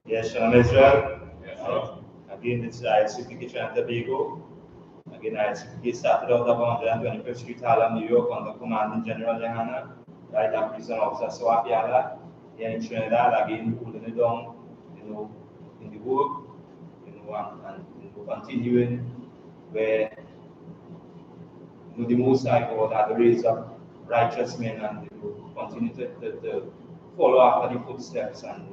Yes, Shalom Israel. Again, this is I.S.U.P.K and Tobago. Again, I.S.U.P.K started out of 125th Street, Harlem, New York, under Commanding General Yahanna, right after Prison Officer Swapiala. Here in Trinidad, again, holding it down, in the work, and continuing where the Most High God had raised up righteous men and continue to follow after the footsteps and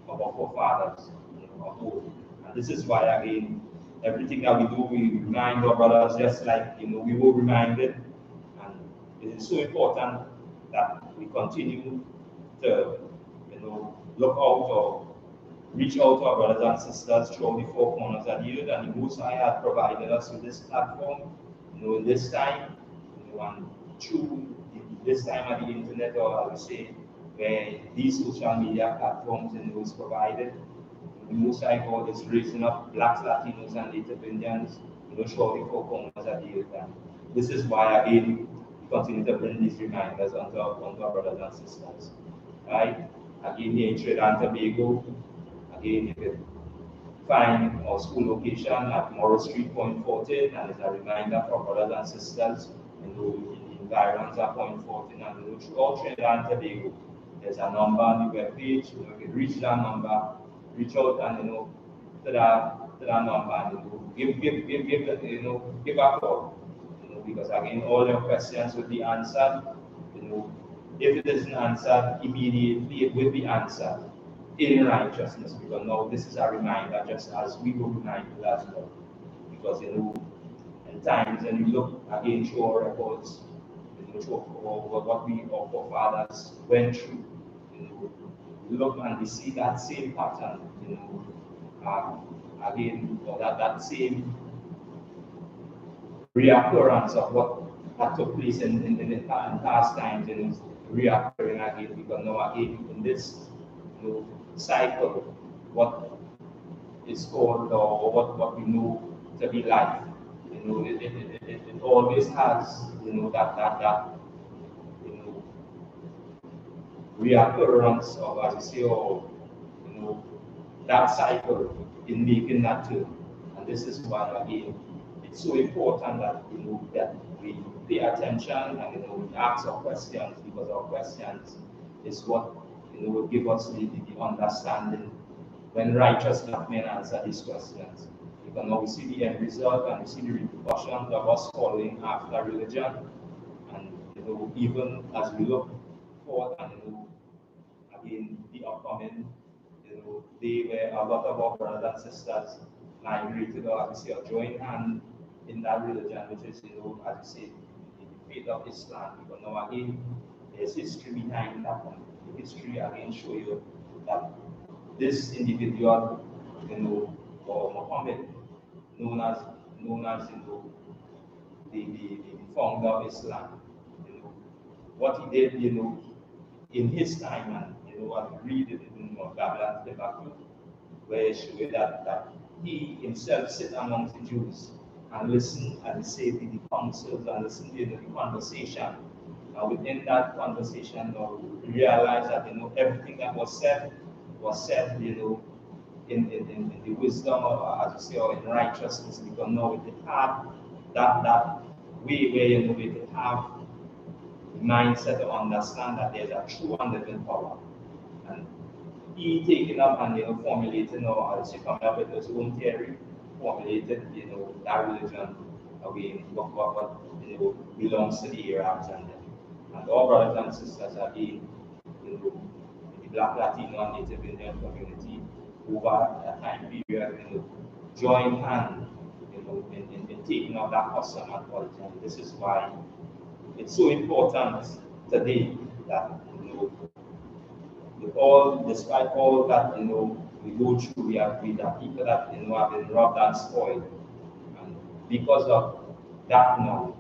of our forefathers of old. And this is why again everything that we do we remind our brothers just like we were reminded, and it is so important that we continue to look out or reach out to our brothers and sisters throughout the four corners of the earth, and the Most High has provided us with this platform, in this time, and through this time of the internet, or I would say, where these social media platforms is provided. The Most High God is raising up blacks, Latinos, and Native Indians, throughout the four corners of the earth. And this is why again we continue to bring these reminders onto our brothers and sisters. Right? Again, here in Trinidad and Tobago, again, you can find our school location at Morrow Street, Point 14, and it's a reminder for brothers and sisters in the environs of Point 14 and throughout Trinidad and Tobago. There's a number on the webpage. You can reach that number, reach out and to that number and give a call. Because again, all your questions will be answered. If it isn't answered immediately, it will be answered in righteousness, because now this is a reminder, just as we will remind you as well. Because in times when you look again through our records, through what our forefathers went through, we look and we see that same pattern, again, or that same reoccurrence of what had took place in past times, and is reoccurring again, because now again in this cycle, what is called or what we know to be life. It always has that reoccurrence of, as you say, or that cycle in making that turn. And this is why again it's so important that that we pay attention and we ask our questions, because our questions is what will give us the understanding when righteous black men answer these questions. Because now we see the end result and we see the repercussions of us following after religion. And even as we look forward and again the upcoming day where a lot of our brothers and sisters migrated or as we say join hand in that religion, which is as you say, the faith of Islam. Because now again there's history behind that, and the history again show you that this individual, or Muhammad, known as the founder of Islam, what he did, in his time, and what we read it in Babylon Tobacco, where it showed that he himself sit amongst the Jews and listen and say the councils and listen to the conversation. And within that conversation, we realize that everything that was said, in the wisdom of, as you say, or in righteousness, because now we could have that way where we could have the mindset to understand that there's a true and living power. And he taking up and formulating, or as you coming up with his own theory, formulated that religion away what belongs to the Arabs and all brothers and sisters are in the Black, Latino, and Native Indian community over a time period, join hand, in taking up that custom and culture. And this is why it's so important today that despite all that we go through, we have people that have been robbed and spoiled, and because of that now,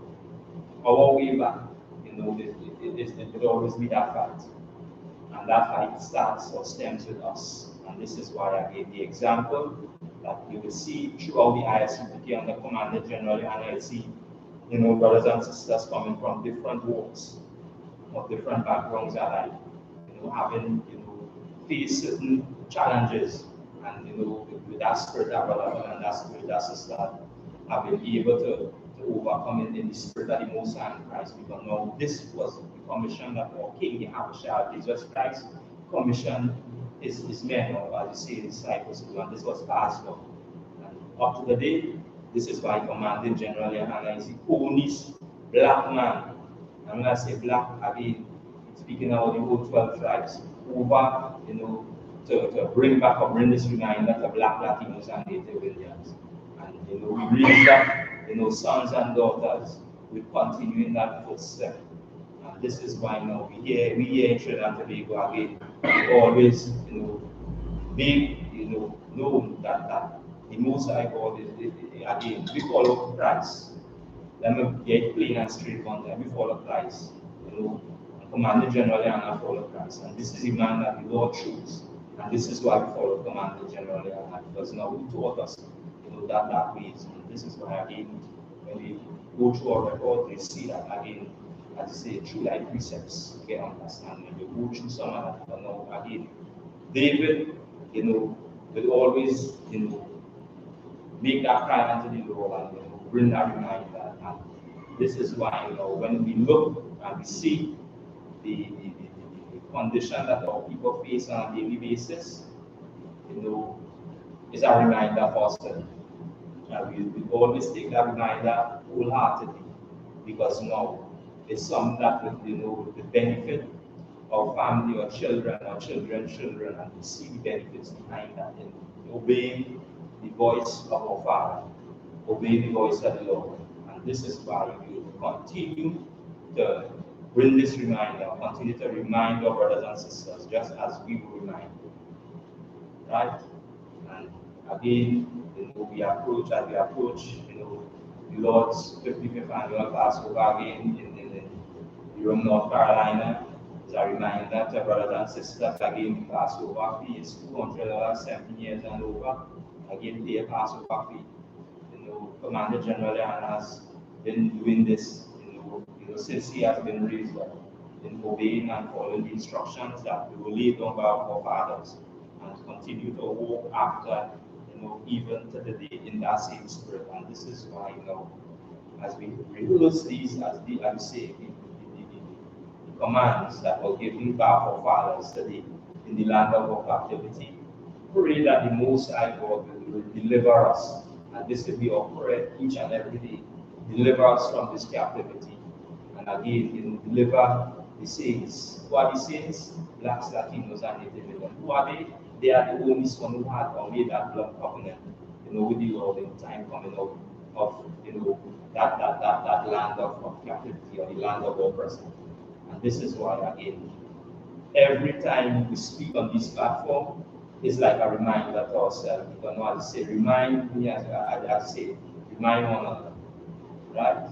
our way back, it will always be that fight. And that fight starts or stems with us. And this is why I gave the example that you will see throughout the I.S.U.P.K under Commander General Yohanna. You see, brothers and sisters coming from different walks or different backgrounds that having faced certain challenges and with that spirit that brother and that spirit that sister have been able to overcome in the spirit of the Most High Christ, because now this was the commission that our King Yahushua Jesus Christ commissioned his men, or as you say, disciples to do, and this was passed on. And up to the day, this is why Commanding General Yahanna is the only black man. I'm going to say black again, speaking about the whole 12 tribes, over, to bring back or bring this reminder to black Latinos and Native Indians. And we believe that sons and daughters will continue in that footstep. And this is why we here in Trinidad and Tobago again, we always make known that the Most High God is again, we follow Christ. Let me get plain and straight on that. We follow Christ. Commander General Yahanna follow Christ. And this is the man that the Lord chose. And this is why we follow Commander General Yahanna, because now he taught us that ways. And this is why again, when we go through our record, we see that again, as I say, through like precepts, we get understanding. We go through some of that, but now again, David, will always, make that cry unto the Lord and bring that reminder. And this is why, when we look and we see the condition that our people face on a daily basis, is a reminder for us. And we always take that reminder wholeheartedly, because now it's something that with the benefit of family or children's children, and we see the benefits behind that in obeying the voice of our Father, obey the voice of the Lord. And this is why we will continue to bring this reminder, continue to remind our brothers and sisters, just as we will remind you. Right? And again, we approach the Lord's 55th annual Passover again in North Carolina. As a reminder to brothers and sisters, again, the Passover fee is $200, 17 years and over. Again, pay a Passover fee. Commander General Yahanna has been doing this, since he has been raised up, in obeying and following the instructions that we will lay down by our fathers, and continue to walk after, even to the day in that same spirit. And this is why, as we rehearse these, as I say, the commands that were given by our fathers today in the land of our captivity, pray that the Most High God will deliver us. And this will be our prayer each and every day. Deliver us from this captivity. And again, deliver the saints. Who are the saints? Blacks, Latinos, and Native Indians. Who are they? They are the only ones who had or made that blood covenant, with the Lord in time coming out of, that land of captivity, or the land of oppression. And this is why, again, every time we speak on this platform, it's like a reminder to ourselves. We don't know how to say, remind me, as I say, remind one another. Right?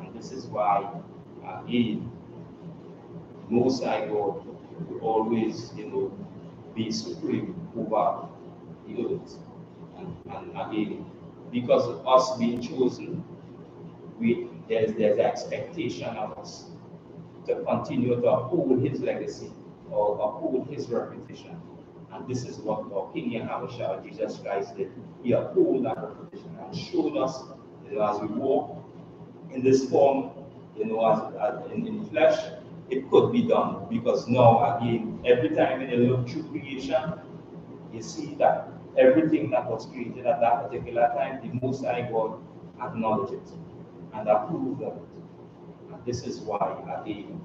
And this is why, again, Most High God will always, be supreme over the earth. And again, because of us being chosen, there's an expectation of us to continue to uphold his legacy or uphold his reputation. And this is what our King Yahushua Jesus Christ did. He uphold that reputation and showed us, as we walk in this form, as in flesh, it could be done. Because now, again, every time when you look through creation, you see that everything that was created at that particular time, the Most High God acknowledged it and approved of it. And this is why, again,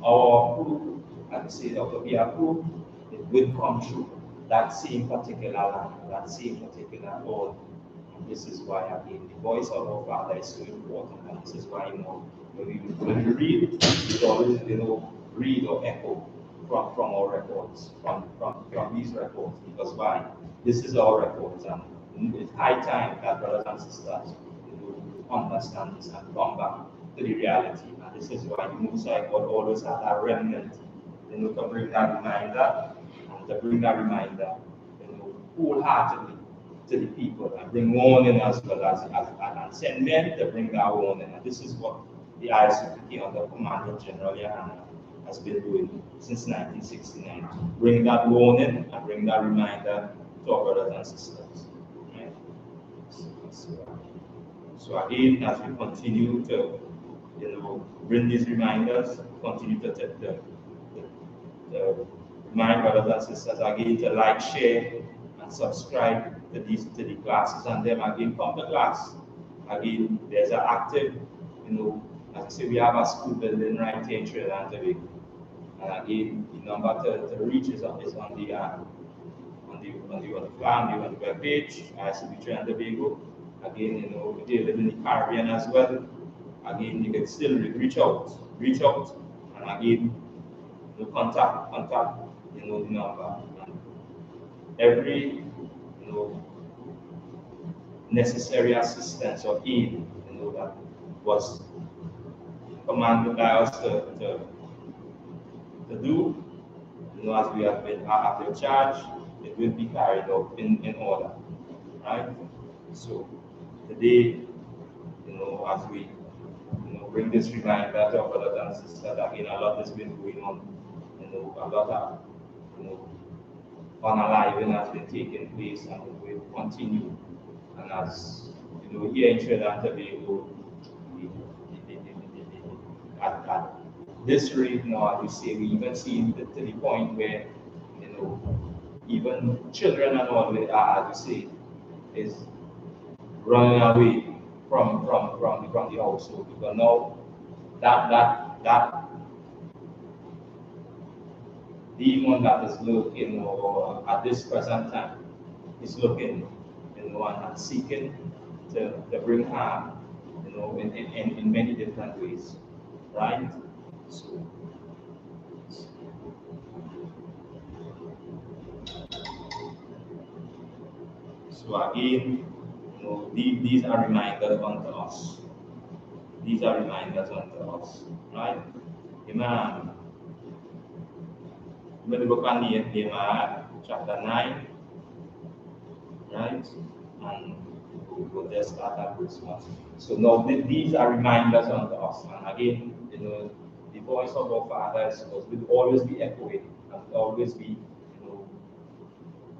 our approval, and say that to be approved, it will come through that same particular line, that same particular order. And this is why, again, the voice of our Father is so important. And this is why, when we read, we always, read or echo from our records, from these records. Because why? This is our records, and it's high time that brothers and sisters understand this and come back to the reality. And this is why the Most High God always has a remnant, to bring that reminder, and to bring that reminder, wholeheartedly to the people, and bring warning as well as and send men to bring that warning. And this is what the I.S.U.P.K under Commander General Yahanna has been doing since 1969. Bring that warning and bring that reminder to our brothers and sisters. Right? So again, as we continue to, bring these reminders, continue to remind brothers and sisters again to like, share, and subscribe to the classes, and then again come to class. Again, there's an active, as I say, we have a school building right here in Trinidad and Tobago. And again, the number to reach is on the web page, I.S.U.P.K and Tobago. Again, if you live in the Caribbean as well, again, you can still reach out, and again, contact, the number. And every, necessary assistance or aid, that was commanded by us to do, as we have been at your charge, it will be carried out in order, right? So today, as we bring this reminder to our brothers and sisters, again, a lot has been going on, a lot of unaliving has been taking place, and will continue. And as here in Trinidad and Tobago, at this rate now, as we say, we even see to the point where even children and all, as we say, is running away from the household, because now that demon that is looking, at this present time, is looking, and seeking to bring harm, in many different ways, right? So again, these are reminders unto us. These are reminders unto us, right? Amen. In the book of Nehemiah, chapter 9, right? And we will just start at verse 1. So now these are reminders unto us. And again, the voice of our fathers will always be echoing, and always be,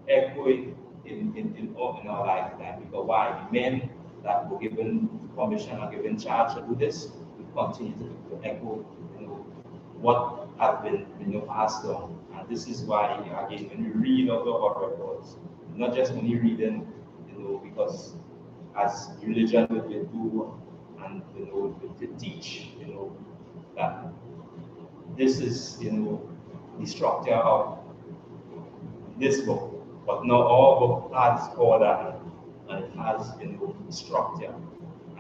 echoing in our lifetime. Because why? Men that were given permission or given charge to do this will continue to echo, what has been, passed on. And this is why, again, when we read out of our records, not just only reading, because as religion will do, and to teach, that this is, the structure of this book. But not all book has order, and it has, structure.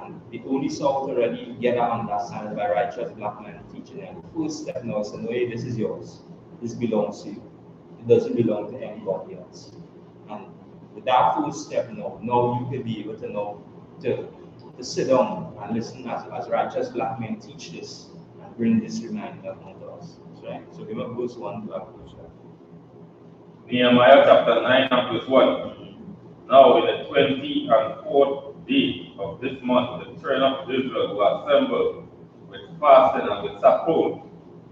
And the only sort to really get an understanding by righteous black men teaching them. The first step now is to know, hey, this is yours. This belongs to you. It doesn't belong to anybody else. And with that first step now you can be able to know to sit down and listen as righteous black men teach this and bring this reminder onto us. Right? So give me verse 1 to approach that. Nehemiah chapter 9 and verse 1. Now in the 24th day of this month, the children of Israel were assembled with fasting and with sackcloth,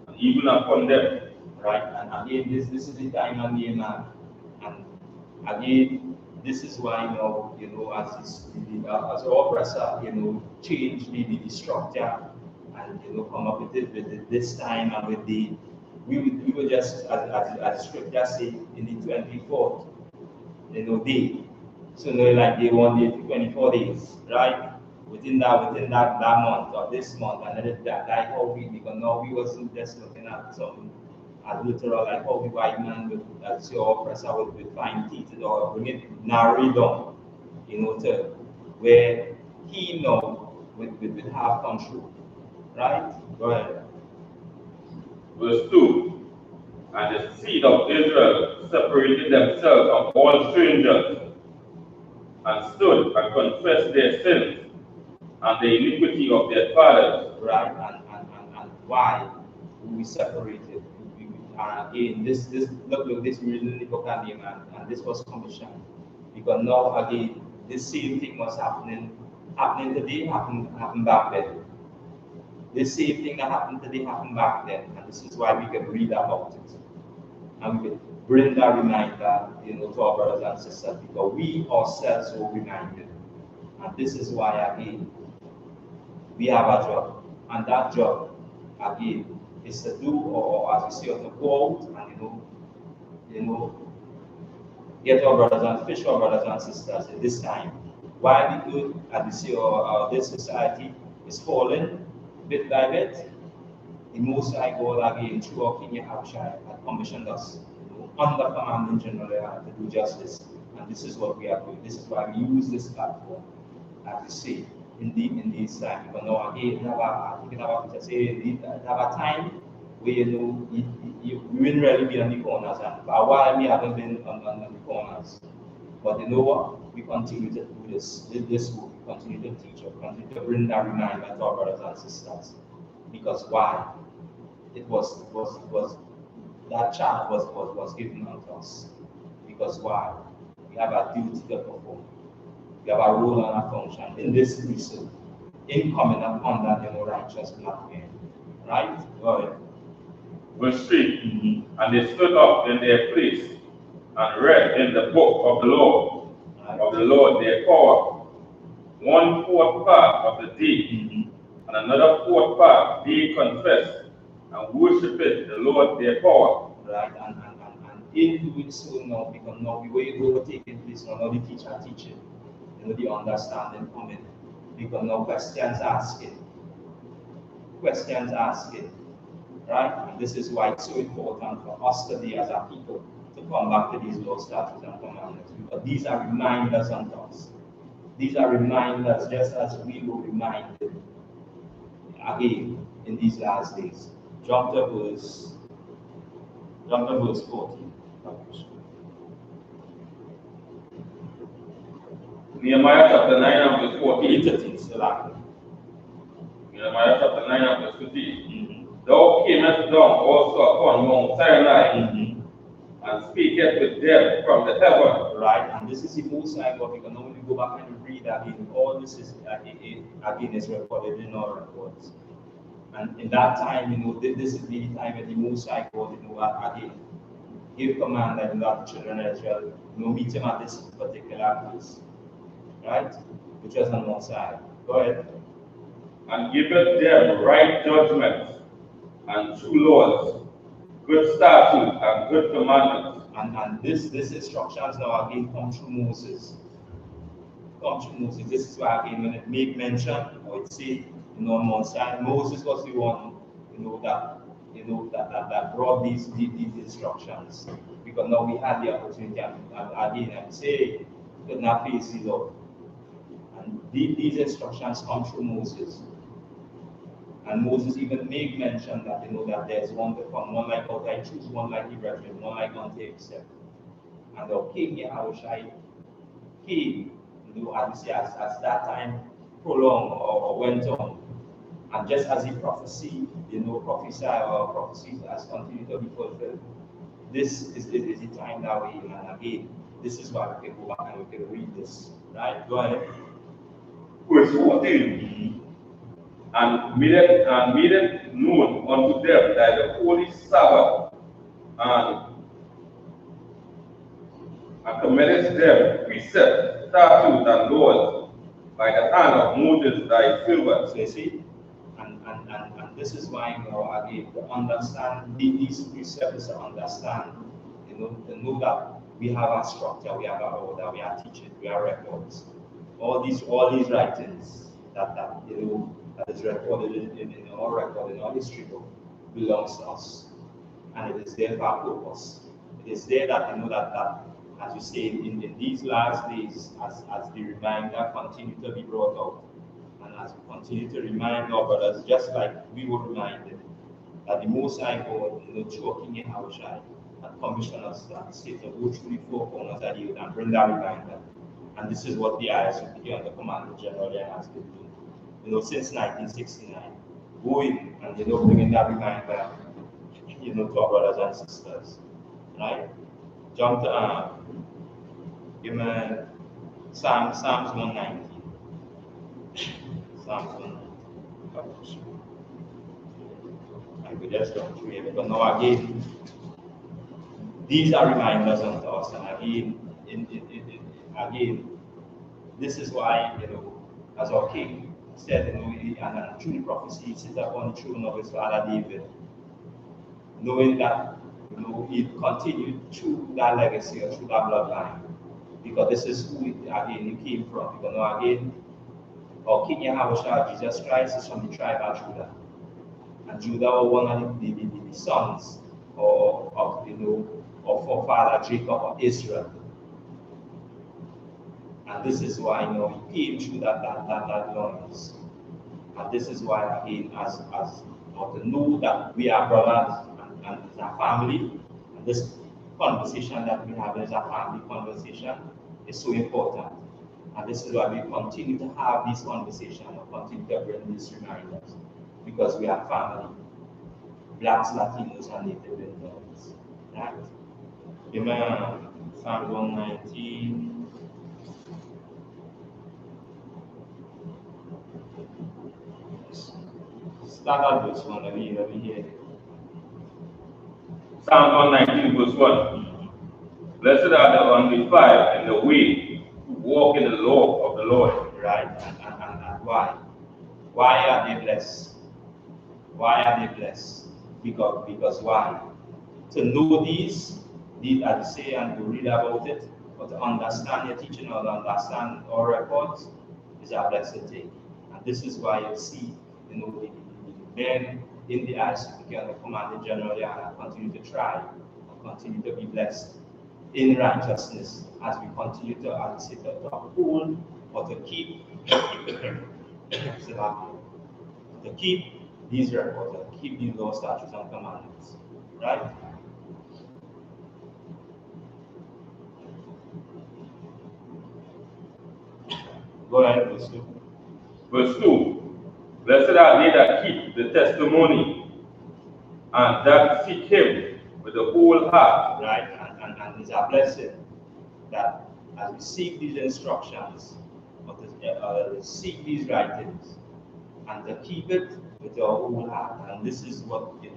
and even upon them. Right, and again, this is the time again, and again, this is why as our oppressor, change the structure, and come up with it this time, and with the we were just as scripture say in the 24th, day. So like day 1 day to 24 days, right? Within that month or this month, and then that like how we, because now we wasn't just looking at some as literal, like how the white man would, as your oppressor would find teeth or bring it narrow down, to where he now would have control. Right? Go ahead. Verse 2. And the seed of Israel separated themselves from all strangers, and stood and confessed their sins and the iniquity of their fathers. Right, and why we separated? Again, this look, this really book and this was commissioned, because now again this same thing was happening today happened back then. This same thing that happened today happened back then, and this is why we can read about it, and we can bring that reminder, to our brothers and sisters, because we ourselves were reminded. And this is why, again, we have a job. And that job, again, is to do, or as we say, to go out and, get our brothers and fish our brothers and sisters at this time. Why we do, as we see, this society is falling bit by bit. The Most High God again, through our King Yahushua, had commissioned us, under command in general to do justice. And this is what we are doing. This is why we use this platform, as we say, in these times. Because now again, we have a time where we wouldn't really be on the corners, and for a while we haven't been on the corners. But you know what? We continue to do this work, we continue to teach, we continue to bring that reminder to our brothers and sisters. Because why? It was that charge was given unto us. Because why? We have a duty to perform. We have a role and a function in this priesthood, in coming upon that righteous black man. Right? Go ahead. Verse 3. And they stood up in their place and read in the book of the Lord their power, 1/4 part of the day, and another 4th part they confess and worship it, the Lord their power. Right, and in doing so now, because now we were able to take in place, now the teacher teaching, the understanding coming, because now questions asking, right? And this is why it's so important for us today as a people to come back to these laws, statutes, and commandments, because these are reminders unto us. These are reminders, just as we were reminded again in these last days. Jump to verse 14. Nehemiah chapter 9 and verse 14. Nehemiah chapter 9 and verse 15. Thou camest down also upon Mount Sinai, and speaketh with them from the heaven. Right, and this is the Most High God. We can only go back and read again. All this is again is recorded in our records. And in that time, this is the time that the Most High God, again, gave command that the children of Israel, meet him at this particular place. Right? Which was on one side. Go ahead. And giveth them right judgments and true laws, good statutes and good commandments. And this instructions now again come through Moses. This is why again when it make mention, or it say, on one side, Moses was the one, that brought these instructions. Because now we had the opportunity, and again I say, could not face the Lord. And these instructions come through Moses. And Moses even make mention that that there's one to come, one like out, I choose one like Ibrahim, one like unto himself. And the King Yahushua came, as that time prolonged or went on. And just as he prophesied, prophecies has continued to be fulfilled. This is the time that we in, and again, this is why we can go back and we can read this. Right? Go ahead. Verse 14. And made it known unto them that the holy Sabbath, and commanded them precepts, statutes, and laws by the hand of Moses thy servant. So you see, and this is why again to understand these precepts, to understand, to know that we have a structure, we have a order, we are teaching, we are records. All these writings that is recorded in our record, in our history book, belongs to us. And it is there for a purpose. It is there that that as you say, in these last days, as the reminder continue to be brought out, and as we continue to remind our brothers, just like we were reminded, that the Most High God, through King Yahushua, had commissioned us that say to go through the 4 corners of the earth and bring that reminder. And this is what the I.S.U.P.K and the Commander General has been doing, since 1969, going and bringing that reminder, to our brothers and sisters, right? Jump to give me Psalms 190. Psalms 190. I could just go through it, but now again, these are reminders unto us. And again, again, this is why, as our king said, and through the prophecy, he sits upon the throne of his father David, knowing that, he continued through that legacy or through that bloodline, because this is who, again, he came from. Because now, again, our King Yahweh Jesus Christ is from the tribe of Judah. And Judah was one of the sons of forefather Jacob of Israel. And this is why, he came through that lines. And this is why, again, as to know that we are brothers and it's a family, and this conversation that we have is a family conversation is so important. And this is why we continue to have these conversations and continue to bring these reminders, because we are family. Blacks, Latinos, and Native Americans. Right? Amen. Psalm 119. Start at verse 1. Let me hear it. Psalm 119, verse 1. Blessed are the undefiled in the way who walk in the law of the Lord. Right? And why? Why are they blessed? Why are they blessed? Because why? To know these, as you say, and to read about it, or to understand your teaching or to understand our records is a blessed thing. And this is why you see, the men in the I.S.U.P.K and the Commanding General and continue to try and continue to be blessed in righteousness as we continue to, as I say, to uphold or to keep to keep these records, to keep these laws, statutes, and commandments. Right? Go ahead, verse 2. Verse 2. Blessed are they that keep the testimony and that seek him with the whole heart. Right? And it's a blessing that as we seek these instructions, or to seek these writings, and to keep it with our whole heart. And this is what we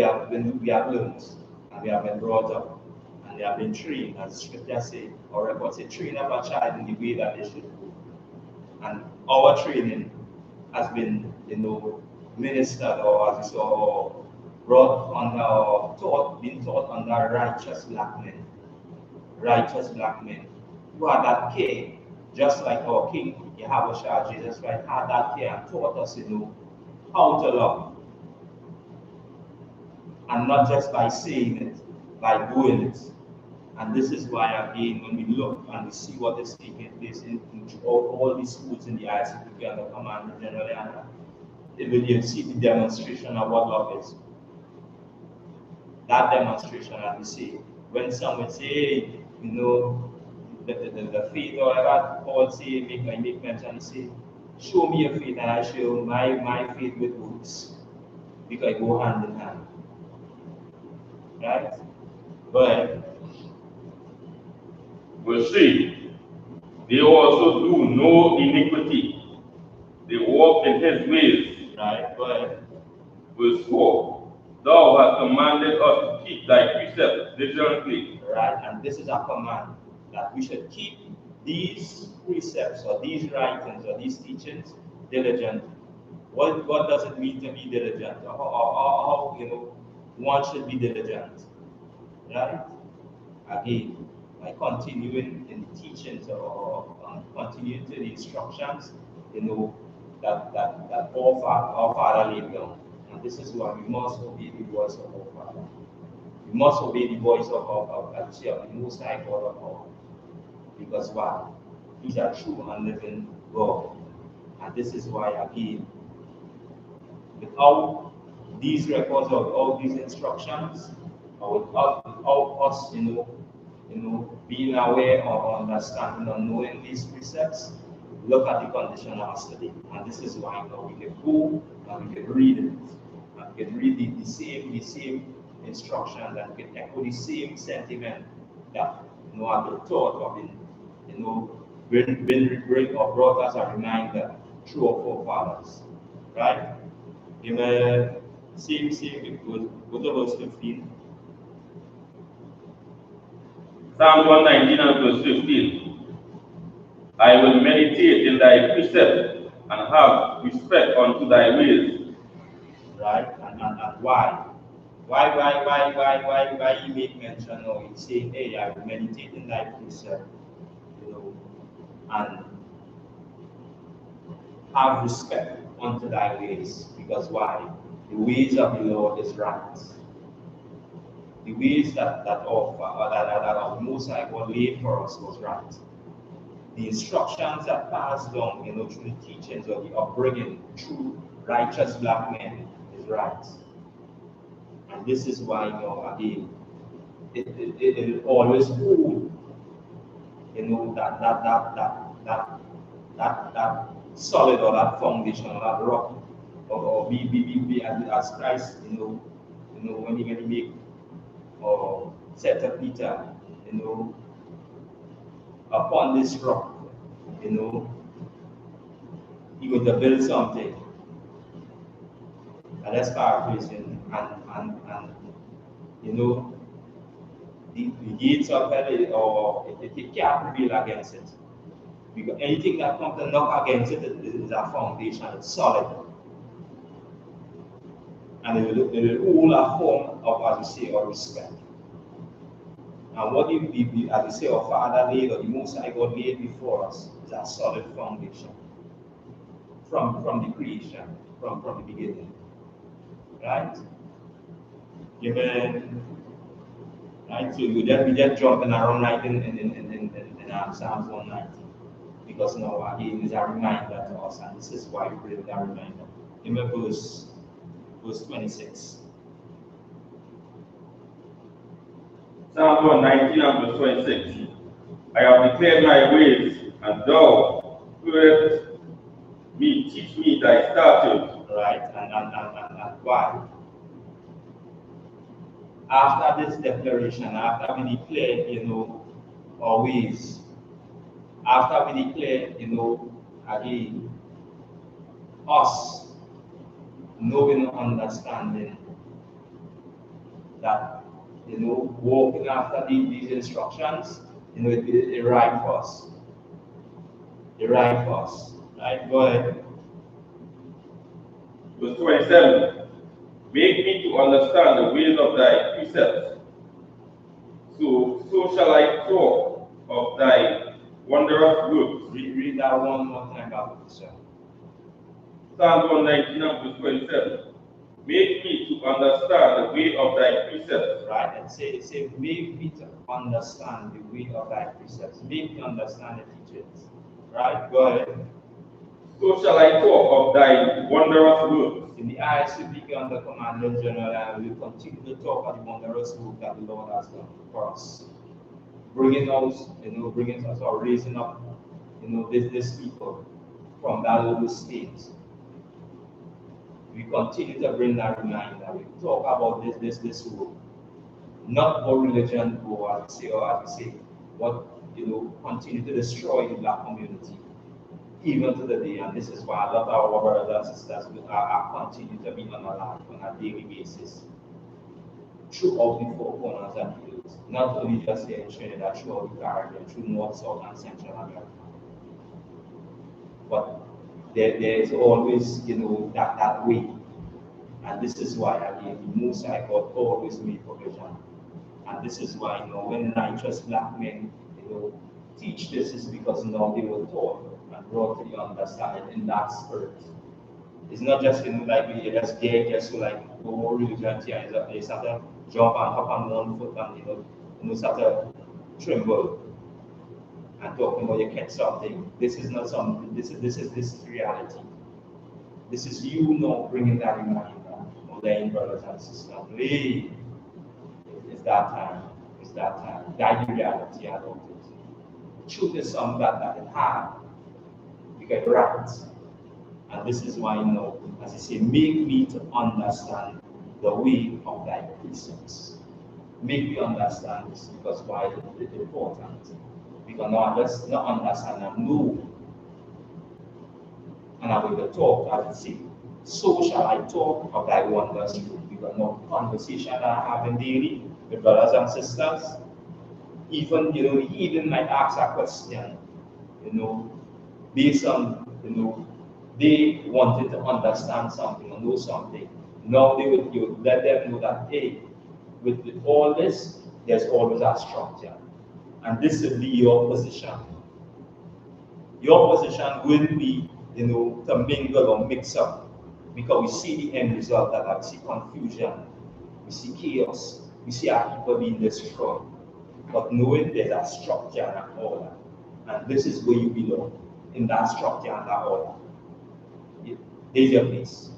have learned, and we have been brought up, and they have been trained, as the scripture says, or records say, train up a child in the way that they should go. And our training has been, ministered, or as you saw, brought under, or been taught under righteous black men. Righteous black men who had that care, just like our King Yahweh Jesus Christ had that care and taught us, how to love. And not just by saying it, by doing it. And this is why, again, when we look and we see what is taking place in all these schools in the I.S.U.P.K and the Commanding General, you see the demonstration of what love is. That demonstration, as we see, when someone say, the faith, or whatever Paul say, make mention, he say, show me your faith and I show my faith with works, because it go hand in hand. Right? But Verse 3. They also do no iniquity. They walk in his ways. right, but Verse 4. Thou hast commanded us to keep thy precepts diligently. right, and this is a command that we should keep these precepts or these writings or these teachings diligent. What does it mean to be diligent? How one should be diligent, right? Again, by continuing in the teachings or continuing to the instructions, that our Father laid down. And this is why we must obey the voice of our Father. We must obey the voice of the Most High God of all. Because why? He's a true and living God. And this is why, again, without these records of all these instructions, or without us, being aware or understanding or knowing these precepts, look at the condition of us today. And this is why we can go and we can read it. And we can read the same instructions, and we can echo the same sentiment that have been taught or been or brought as a reminder through our forefathers. Right? Same, go to verse 15. Psalm 119 and verse 15. I will meditate in thy precepts and have respect unto thy ways. Right? And why? Why you make mention of it, saying, hey, I will meditate in thy precept, and have respect unto thy ways. Because why? The ways of the Lord is right. The ways that the Most High God laid for us was right. The instructions that passed down, through the teachings or the upbringing through righteous black men is right. And this is why, again, it always hold, that solid or that foundation or that rock, or be as Christ, when he make or set up Peter, upon this rock, he was to build something. And that's paraphrasing, and the gates of hell, or it can't prevail against it. Because anything that comes to knock against it is a foundation, it's solid. And it will hold a form of, as you say, or respect. And what as you say, our Father laid, or the Most High God laid before us, is a solid foundation. From the creation, from the beginning. Right? Amen. Right? So we just jumping around right in Psalms 190. Because now again is a reminder to us, and this is why we bring that reminder. Amen. Verse 26. Psalm 119 and verse 26. I have declared my ways, and thou hearest me, teach me thy statutes. Right, and why? After this declaration, after we declare, our ways, after we declare, again, us knowing and understanding that, walking after these instructions, it right for us. It right for us. Right, go ahead. Verse 27. Make me to understand the ways of thy precepts. So shall I talk of thy wondrous works. Read that one more time, sir. Psalm 119 and verse 27. Make me to understand the way of thy precepts. Right, and say, make me to understand the way of thy precepts. Make me understand the teachings. Right, go ahead. So shall I talk of thy wondrous works. In the I.S.U.P.K under Commandant General, and we will continue to talk about the wondrous work that the Lord has done for us. Bringing us, or raising up, this people from that little state. We continue to bring that reminder. We talk about this work. Not for religion, or as you say, what continue to destroy the black community, even to the day. And this is why a lot of our brothers and sisters are continue to be unalive on a daily basis throughout the four corners of the earth. Not only just here in Trinidad, throughout the Caribbean, through North, South, and Central America. But there is always, that way. And this is why, again, the Most High God always made provision. And this is why, when righteous black men, teach this, is because now they were taught and brought to the understanding in that spirit. It's not just, like we just get just to like go religion here, they start to jump and hop on one foot and, start to tremble and talking about you catch something. This is not something, this is reality. This is you now bringing that reminder. Then, brothers and sisters, please, it's that time. It's that time. That reality about it. Truth is something that it hard. You get right. And this is why, as I say, make me to understand the way of thy precepts. Make me understand this, because why it's important. Because now let's not understand and know. And I will talk, as I say. So shall I talk of thy wonders. Because no conversation that I have daily with brothers and sisters, Even, he even might ask a question, based on, they wanted to understand something or know something. Now you let them know that, hey, with all this, there's always a structure. And this will be your position. Your position will be, to mingle or mix up. Because we see the end result of that. We see confusion. We see chaos. We see our people being destroyed. But knowing there's a structure and an order. And this is where you belong, in that structure and that order. There's your place.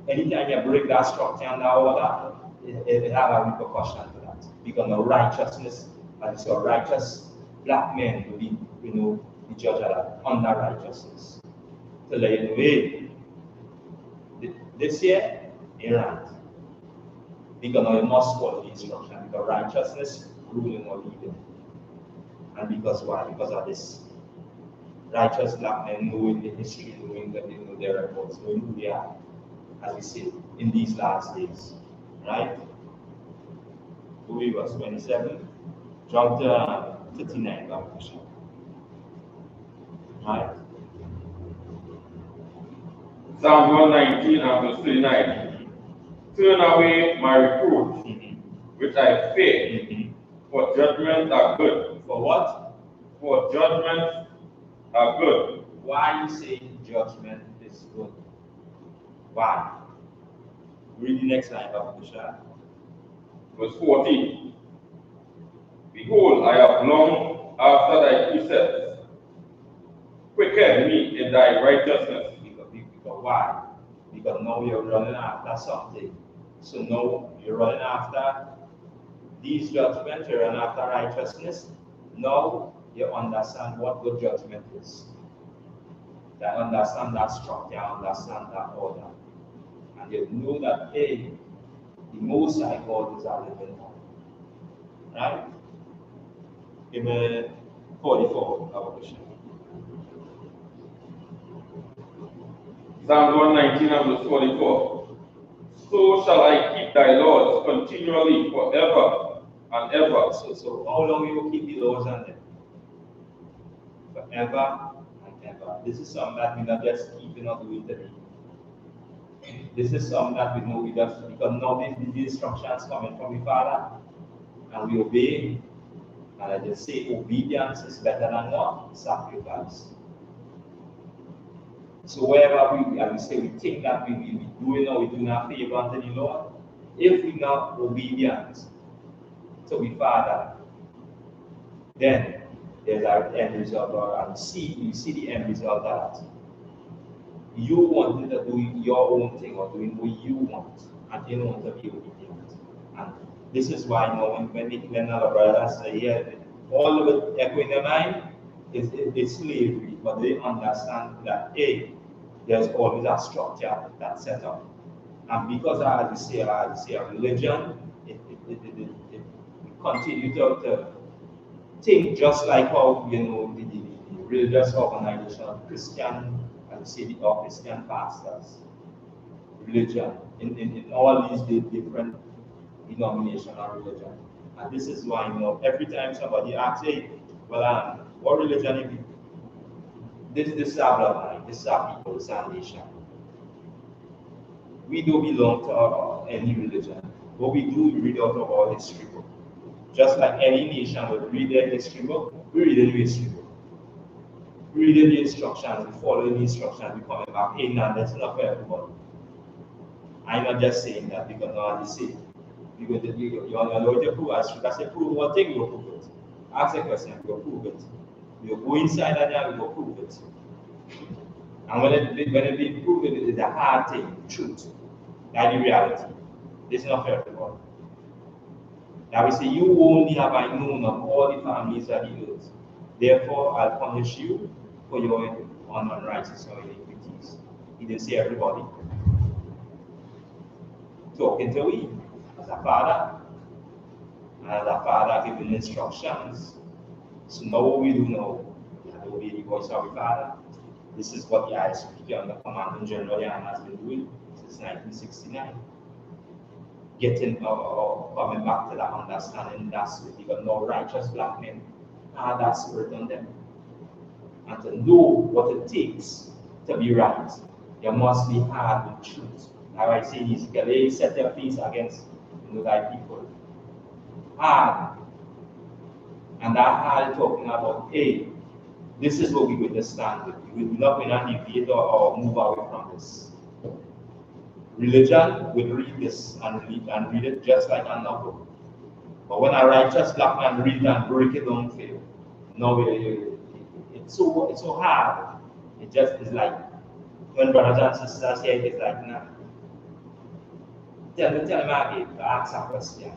Anytime you break that structure and that order, it has a repercussion to that. Because no righteousness, and so righteous black men will be, the judge of that unrighteousness. To let you know, hey, this year, you're right. Because now you must follow the instruction. Because righteousness ruling or leading. And because why? Because of this. Righteous black men knowing the history, knowing that they know their records, knowing who they are, as we say, in these last days. Right? Louis was 27. Jump to 39, right? Psalm 119 and verse 39. Turn away my reproach, which I fear, for judgments are good. For what? For judgments are good. Why you say judgment is good? Why? Read the next line of Bishop. Verse 14. Behold, I have longed after thy precepts. Quicken me in thy righteousness. Because why? Because now you're running after something. So now you're running after these judgments, you're running after righteousness. Now you understand what good judgment is. You understand that structure, you understand that order. And you know that, hey, the Most High God is our living God. Right? Give me 44, our question. Psalm 119 and verse 44. So shall I keep thy laws continually forever and ever. So how long you will keep the laws on them? Forever and ever. This is something that we're not just keeping or doing today. This is something that we know we just, because now these instructions coming from the Father, and we obey. And I just say obedience is better than what? Sacrifice. So wherever we say we think that we doing or we do not favor unto the Lord, if we not obedient to the Father, then there's our end result, and you see the end result of that. You wanted to do your own thing or doing what you want, and you don't want to be obedient. And this is why when our brothers say, yeah, all of it echo in their mind is slavery, but they understand that, hey, there's always a structure that's set up. And because as you say, religion, it continue to think just like how, the religious organization of Christian, as you say, the Christian pastors, religion, in all these different denominations of religion. And this is why, every time somebody asks, hey, well, what religion is it? This is our bloodline, this is our people, this is our nation. We don't belong to any religion. What we do, we read out of our history book. Just like any nation would read their history book, we read the history book. We read the instructions, we follow the instructions, we come back, hey, now that's not for everybody. I'm not just saying that because now I say, because you know to prove, as I say, prove one thing, you prove it. Ask a question, you prove it. You go inside and there, you go prove it. And when it be proven, it is a hard thing, truth. That's the reality. This is not for everyone. Now we say, you only have I known of all the families of the earth. Therefore, I'll punish you for your unrighteousness or iniquities. He didn't say everybody. Talking to we as a father, and as a father giving instructions. So now what we do now, we have to obey the voice of the Father. This is what the I.S.U.P.K under command in Gen.YAHANNA has been doing since 1969. getting or coming back to that understanding that spirit, because no righteous black men have that spirit on them. And to know what it takes to be right, you must be hard with truth. Now I say Isupk, set their face against thy people. Hard. And that hard talking about, hey, this is what we're going to stand with. We're not going to deviate or move away from this. Religion will read this and read it just like a novel. But when a righteous black man read it and break it down for you, no, it's so hard. It just is like when brothers and sisters say it, it's like, nah. Tell me again to ask a question,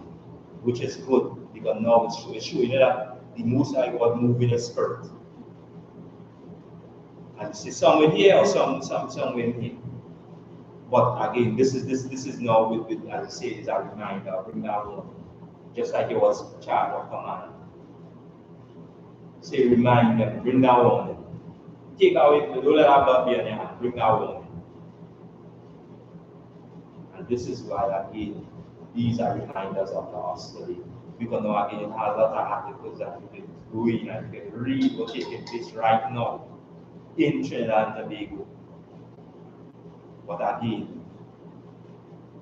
which is good because now it's showing you that the Most High God move in the spirit. And you see somewhere here or somewhere here. But again, this is now with as I say, is a reminder, bring that home. Just like it was charge of command. Say remind them, bring that home. Take away, don't let that blood be in your hand, bring that home. And this is why again, these are reminders of our study. Because now again, it has a lot of articles that you can go in and you can read what taking place right now in Trinidad and Tobago. But again,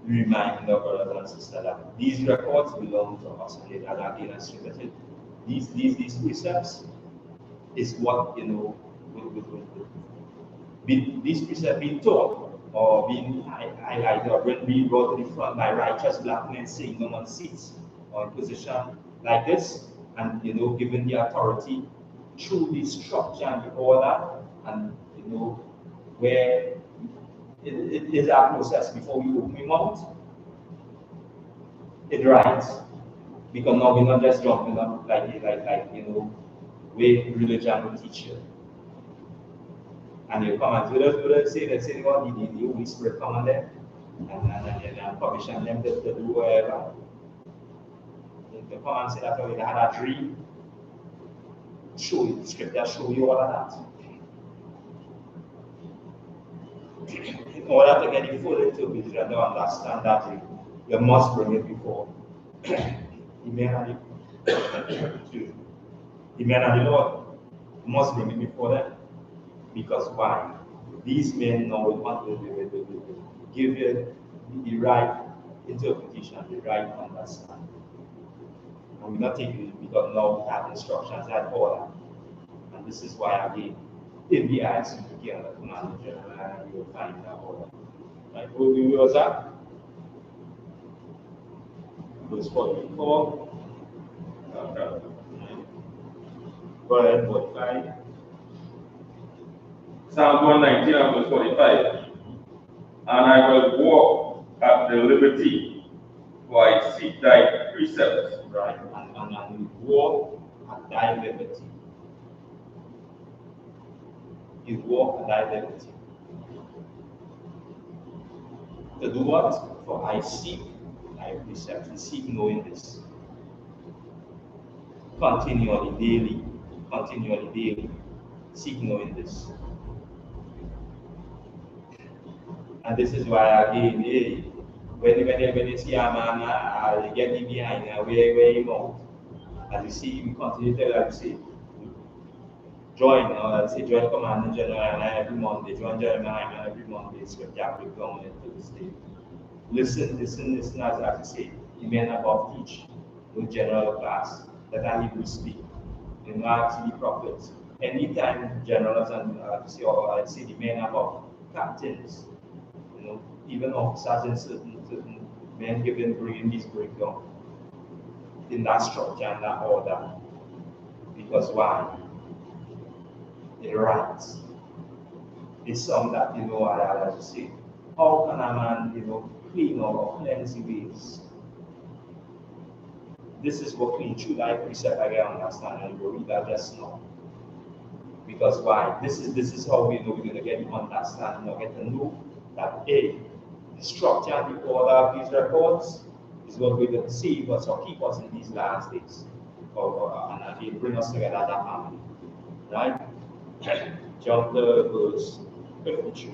remind the brothers and sisters that these records belong to us, and again, as stated, these precepts is what these precepts being taught or being highlighted or being brought to the front by righteous black men sitting on seats or in position like this, and given the authority through the structure and the order, and where it is our process before we open him out. It writes. Because now we're not just jumping up like way religion will teach you. And you come and say God, the Holy Spirit come on them and commission them to do whatever. You come and say that you had a dream, show you the scripture, show you all of that. In order to get the full interpretation to understand that dream, you must bring it before the man and the Lord. You must bring it before them. Because why? These men know what they give you the right interpretation, the right understanding. And we're not taking it because now we have instructions that order. And this is why again, in the I.S.U.P.K and the command general, you will find that order. Right? Who was that? Verse 44. Go ahead, 45. Psalm 119 and verse 45. And I will walk at the liberty, for I seek thy precepts. Right? And I will walk at thy liberty. You walk at thy liberty. To do what? For I seek thy precepts. Seek knowing this. Continually, daily. Seek knowing this. And this is why again, when you see a man getting behind where he out. As you see him continue to tell, as you see, join command in general and every Monday, join Jeremiah every Monday, scripture breakdown into this day. Listen as I say, the men above teach with general class that I will speak. Ask the prophets. Anytime generals and I see the men above captains, even officers and certain men bringing this breakdown in that structure and that order. Because why? It writes. It's something that I like to say. How can a man clean or cleanse the ways? This is what clean through thy precept I can understand, and you will read that just now. Because why? This is how we know we're going to get the understanding or get to know that the structure and the order of these records is what we're going to save us or keep us in these last days. And again, bring us together as a family. Right? Jump to verse 53.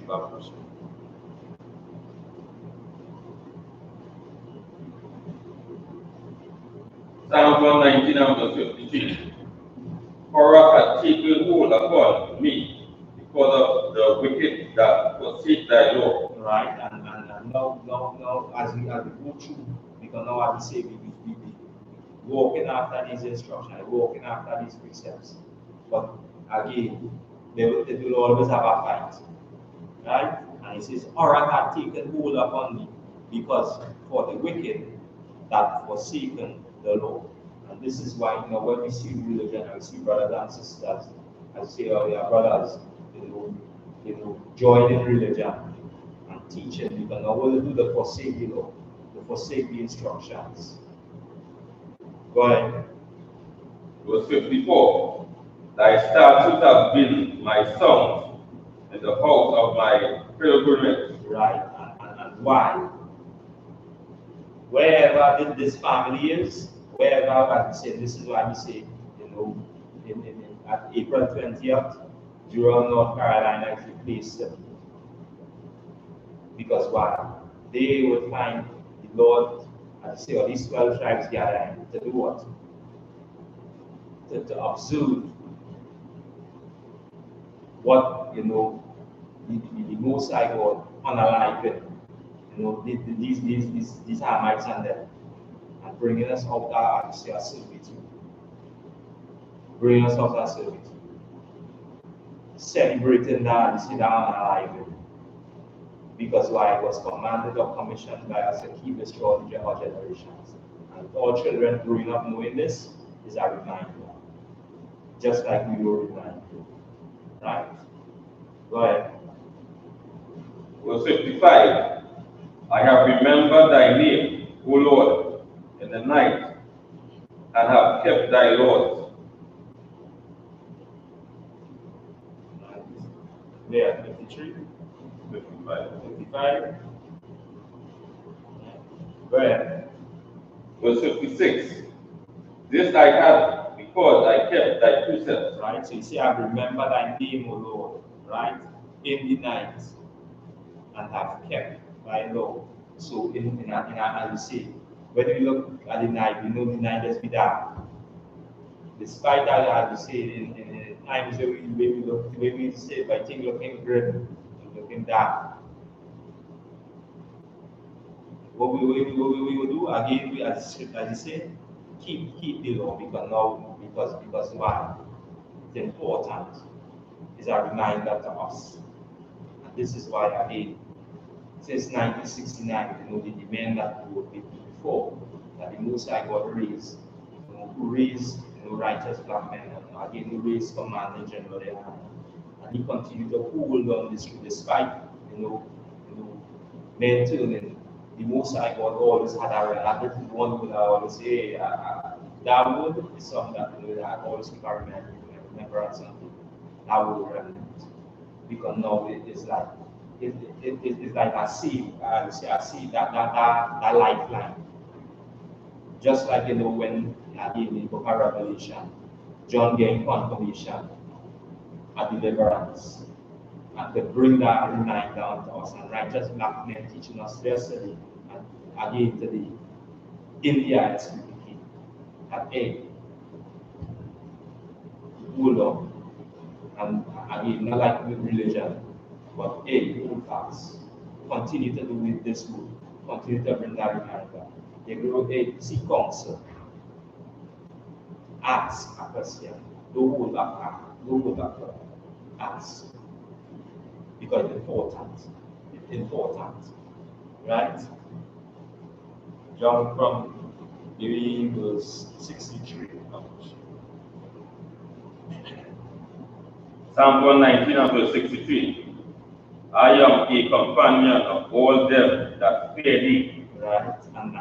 Psalm 119 and verse 53. Horror hath taken hold upon me because of the wicked that forsake thy law. Right, and now as we go through, because now as we say, we walking after these instructions, walking after these precepts. But again, they will always have a fight. Right? And it says, horror hath taken hold upon me, because for the wicked that forsaken the law. And this is why, when we see religion, and we see brothers and sisters, as say, oh yeah, brothers, join in religion and teaching, because now what they do, they forsake the law, they forsake the instructions. Go ahead. Verse 54. Thy statutes have been my songs in the house of my pilgrimage. Right, and why? Wherever this family is, wherever, as we say, this is why we say, at April 20th, Durham, North Carolina, if you place them. Because why? They would find the Lord, as I say, all these 12 tribes gathering to do what? To observe what, the Most High God unalived, these Hamites and them, and bringing us out of servitude. Bringing us out of servitude. Celebrating that, unalived. Because why? It was commanded or commissioned by us to keep this throughout our generations. And all children growing up knowing this is a reminder. Just like we were reminded. Right? Go ahead. Verse 55. I have remembered thy name, O Lord, in the night, and have kept thy laws. Yeah, 53. 55. 55. Go ahead. Verse 56. This I have because I kept thy precepts. Right? So you see, I remember thy name, O Lord, right? In the night, and have kept thy law. So as you say, when we look at the night, we know the night has been dark. Despite that, as you say, in times where we say by things looking grim, looking dark. What we will do again, as you say, keep the law, because why? It's important. It's a reminder to us. And this is why again, since 1969, the men that were before, that the Most High God raised, who raised righteous black men, and again who raised Commanding General YAHANNA. And he continued to hold on this despite men turning. The Most High God always had a relative one would always say, that word is something that I always keep remember something. That word remnant. Because now it's like it's like I see that lifeline. Just like when again in the book of Revelation, John gained confirmation and deliverance. And to bring that reminder down to us, and righteous black men teaching us yesterday and again today in the I.S.U.P.K. That hold on. And again, not like with religion, but hold fast. Continue to do with this good. Continue to bring that reminder. They grow seek counsel. Ask a question. Don't hold back. Don't hold back. Ask. Because it's important. It's important. Right? Jump from maybe verse 63. Psalm 119 and verse 63. I am a companion of all them that fear thee. Right? And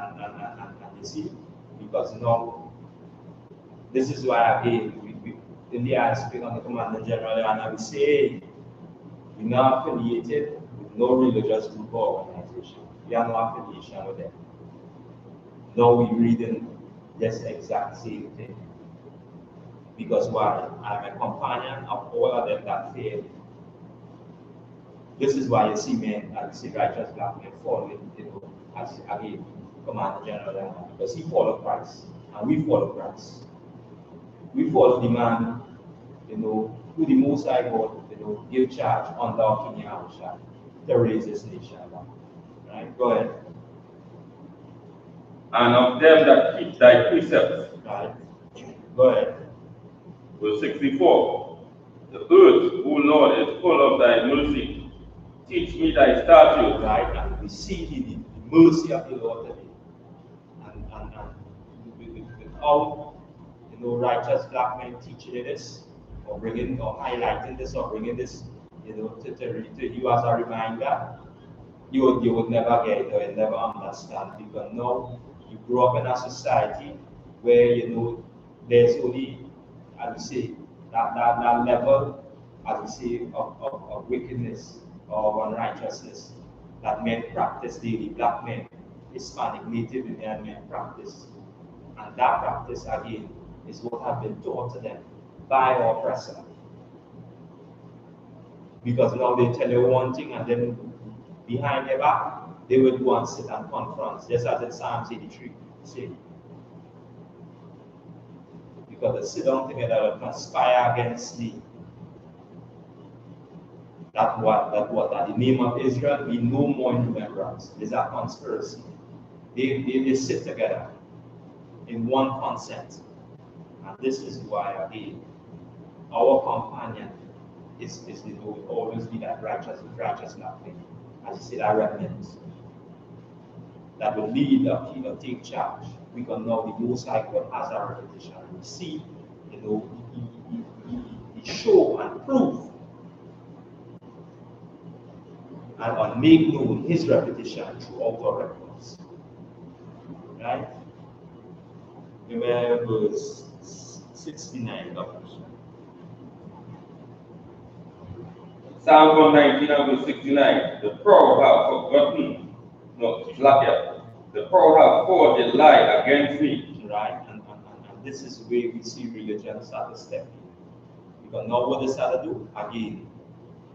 you see, because this is why again, we in the I.S.U.P.K on the Commander General, and we say, we're not affiliated with no religious group or organization. We are no affiliation with them. Now we're reading this exact same thing. Because why? I'm a companion of all of them that fear. This is why you see men, as you see righteous black men following, as again, Commander General, because he followed Christ. and we follow Christ. We follow the man, who the Most High God, give charge under our King Yahushua to raise this nation. Right? Go ahead. And of them that keep thy precepts. Right. Go ahead. Verse 64. The earth, O Lord, is full of thy mercy. Teach me thy statutes. Right, and we see the mercy of the Lord today. And without righteous black men teaching this, or bringing or highlighting this, or bringing this, to you as a reminder, you would never get it, or you'll never understand, because now you grew up in a society where there's only, as we say, that level, as we say, of wickedness or unrighteousness that men practice daily. Black men, Hispanic, Native Indian men practice, and that practice again is what has been taught to them by our oppressor. Because now they tell you one thing, and then behind their back, they will go and sit and confront, just as in Psalms 83 say. Because they sit down together and conspire against thee. That the name of Israel be no more in remembrance. There's a conspiracy. They sit together in one consent. And this is why, again, our companion will always be that righteous nothing. As you say, that remnant that will lead the people, take charge. We can know the Most High God has our reputation. We see, he show and prove and make known his reputation throughout our records. Right? Remember verse 69 of Psalm 119 and verse 69. The proud have forgotten, the proud have forged a lie against me. Right? And this is where we see religion start to step in. Because now what they start to do, again,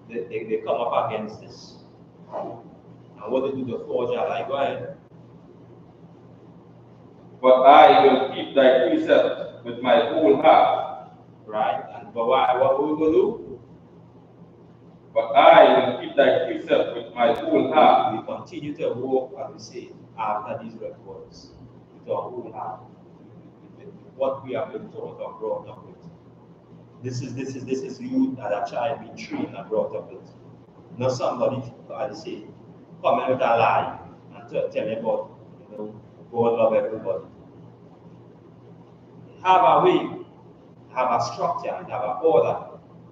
they come up against this. And what they do, they forge a lie. Go ahead. But I will keep thy precepts with my whole heart. Right? And but what we will do? But I will keep thy precepts with my whole heart. We continue to walk, as we say, after these records, with our whole heart, with what we have been taught or brought up with. This is you as a child being trained and brought up with. Not somebody, as they say, come out with a lie and tell you about, God love everybody. Have a way, have a structure, and have an order.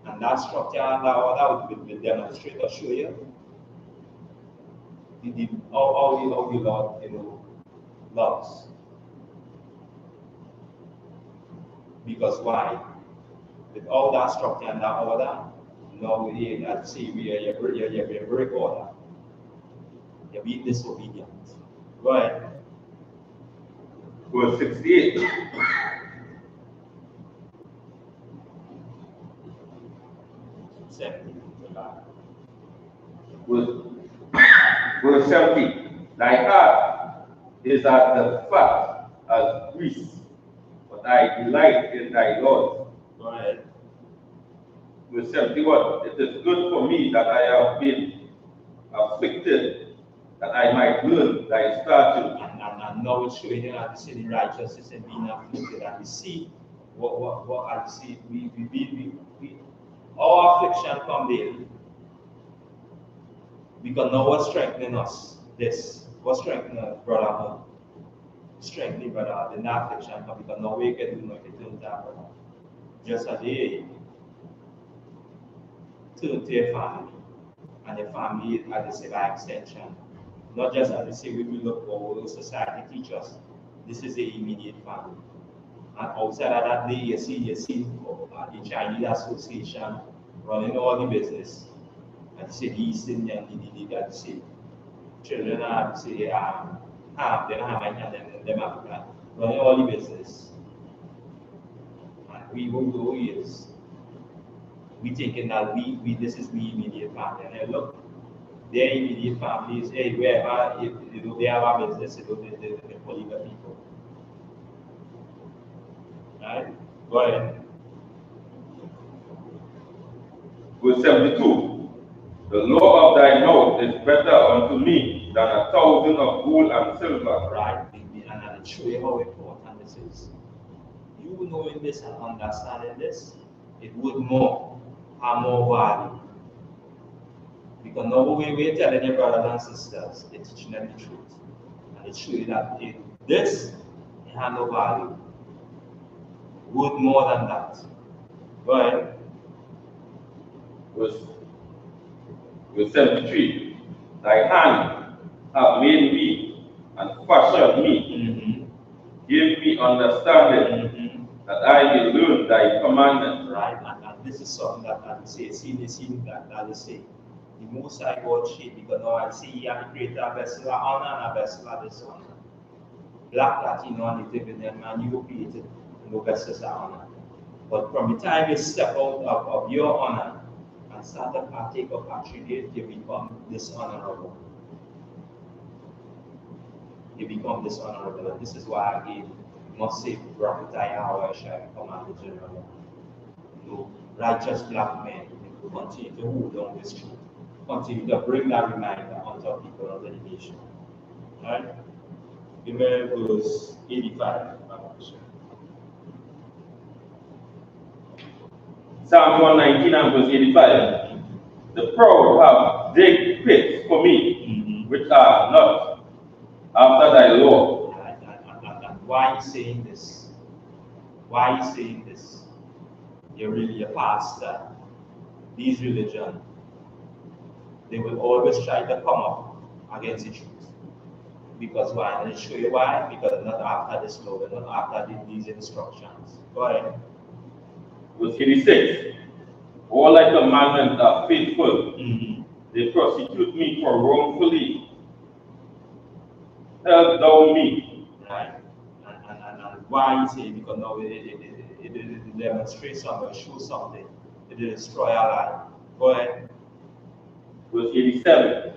And that structure and that order will demonstrate or show you how the Lord loves. Because why? With all that structure and that order, now I'd say you're break order. You're being disobedient. Go ahead. Verse 68. Verse 70. Thy heart is as the fat as grease, but I delight in thy laws. Go ahead. Verse 71. It is good for me that I have been afflicted, that I might learn thy statutes. And now it's showing you that the righteousness and being afflicted, and we see what I see. We our affliction come there. Because now what's strengthening us? This. What's strengthening us, brother? Strengthening, brother. The affliction come because now we can do nothing to that, brother. Just as they turn to your family. And the family, as they say, by extension. Not just as they say, we look for society teach us. This is the immediate family. And outside of that, you see the Chinese Association running all the business. And you see the East Indian, the say children have say they don't have them Africa, running all the business. And we won't go years. We thinking that this is the immediate family. And look, their immediate family is wherever they have a business, they pull the people. Right? Go ahead. Verse 72. The law of thy mouth is better unto me than 1,000 of gold and silver. Right? And I'll show you how important this is. You knowing this and understanding this, it would have more value. Because now we're telling your brothers and sisters, they're teaching them the truth. And it shows you that this it has no value. Would more than that. Go ahead. Verse 73. Thy hand hath made me and fashioned me. Give me understanding that I may learn thy commandments. Right, and this is something that I say, see that I say. The Most High God shape, because now I see he had created a vessel of honor and a vessel of dishonor. Black, Latino, and Native Indian man, you created no vessels of honor. But from the time you step out of your honor and start to partake of attribute, you become dishonorable. You become dishonorable. And this is why again, you must say, Prophet Yahweh shall command the general. You righteous black men will continue to hold on this truth. Continue to bring that reminder onto people of the nation. Right? Give me verse 85. Psalm 119 and verse 85. The proud have digged pits for me, which are not after thy law. And why are you saying this? Why are you saying this? You're really a pastor. These religions, they will always try to come up against the truth. Because why? Let me show you why. Because they're not after this law, they're not after these instructions. Go ahead. Verse 86. All thy commandments are faithful. They prosecute me for wrongfully. Help thou me. Right? And why you say? Because now it demonstrates something, it shows something. It destroy our life. Go ahead. Verse 87.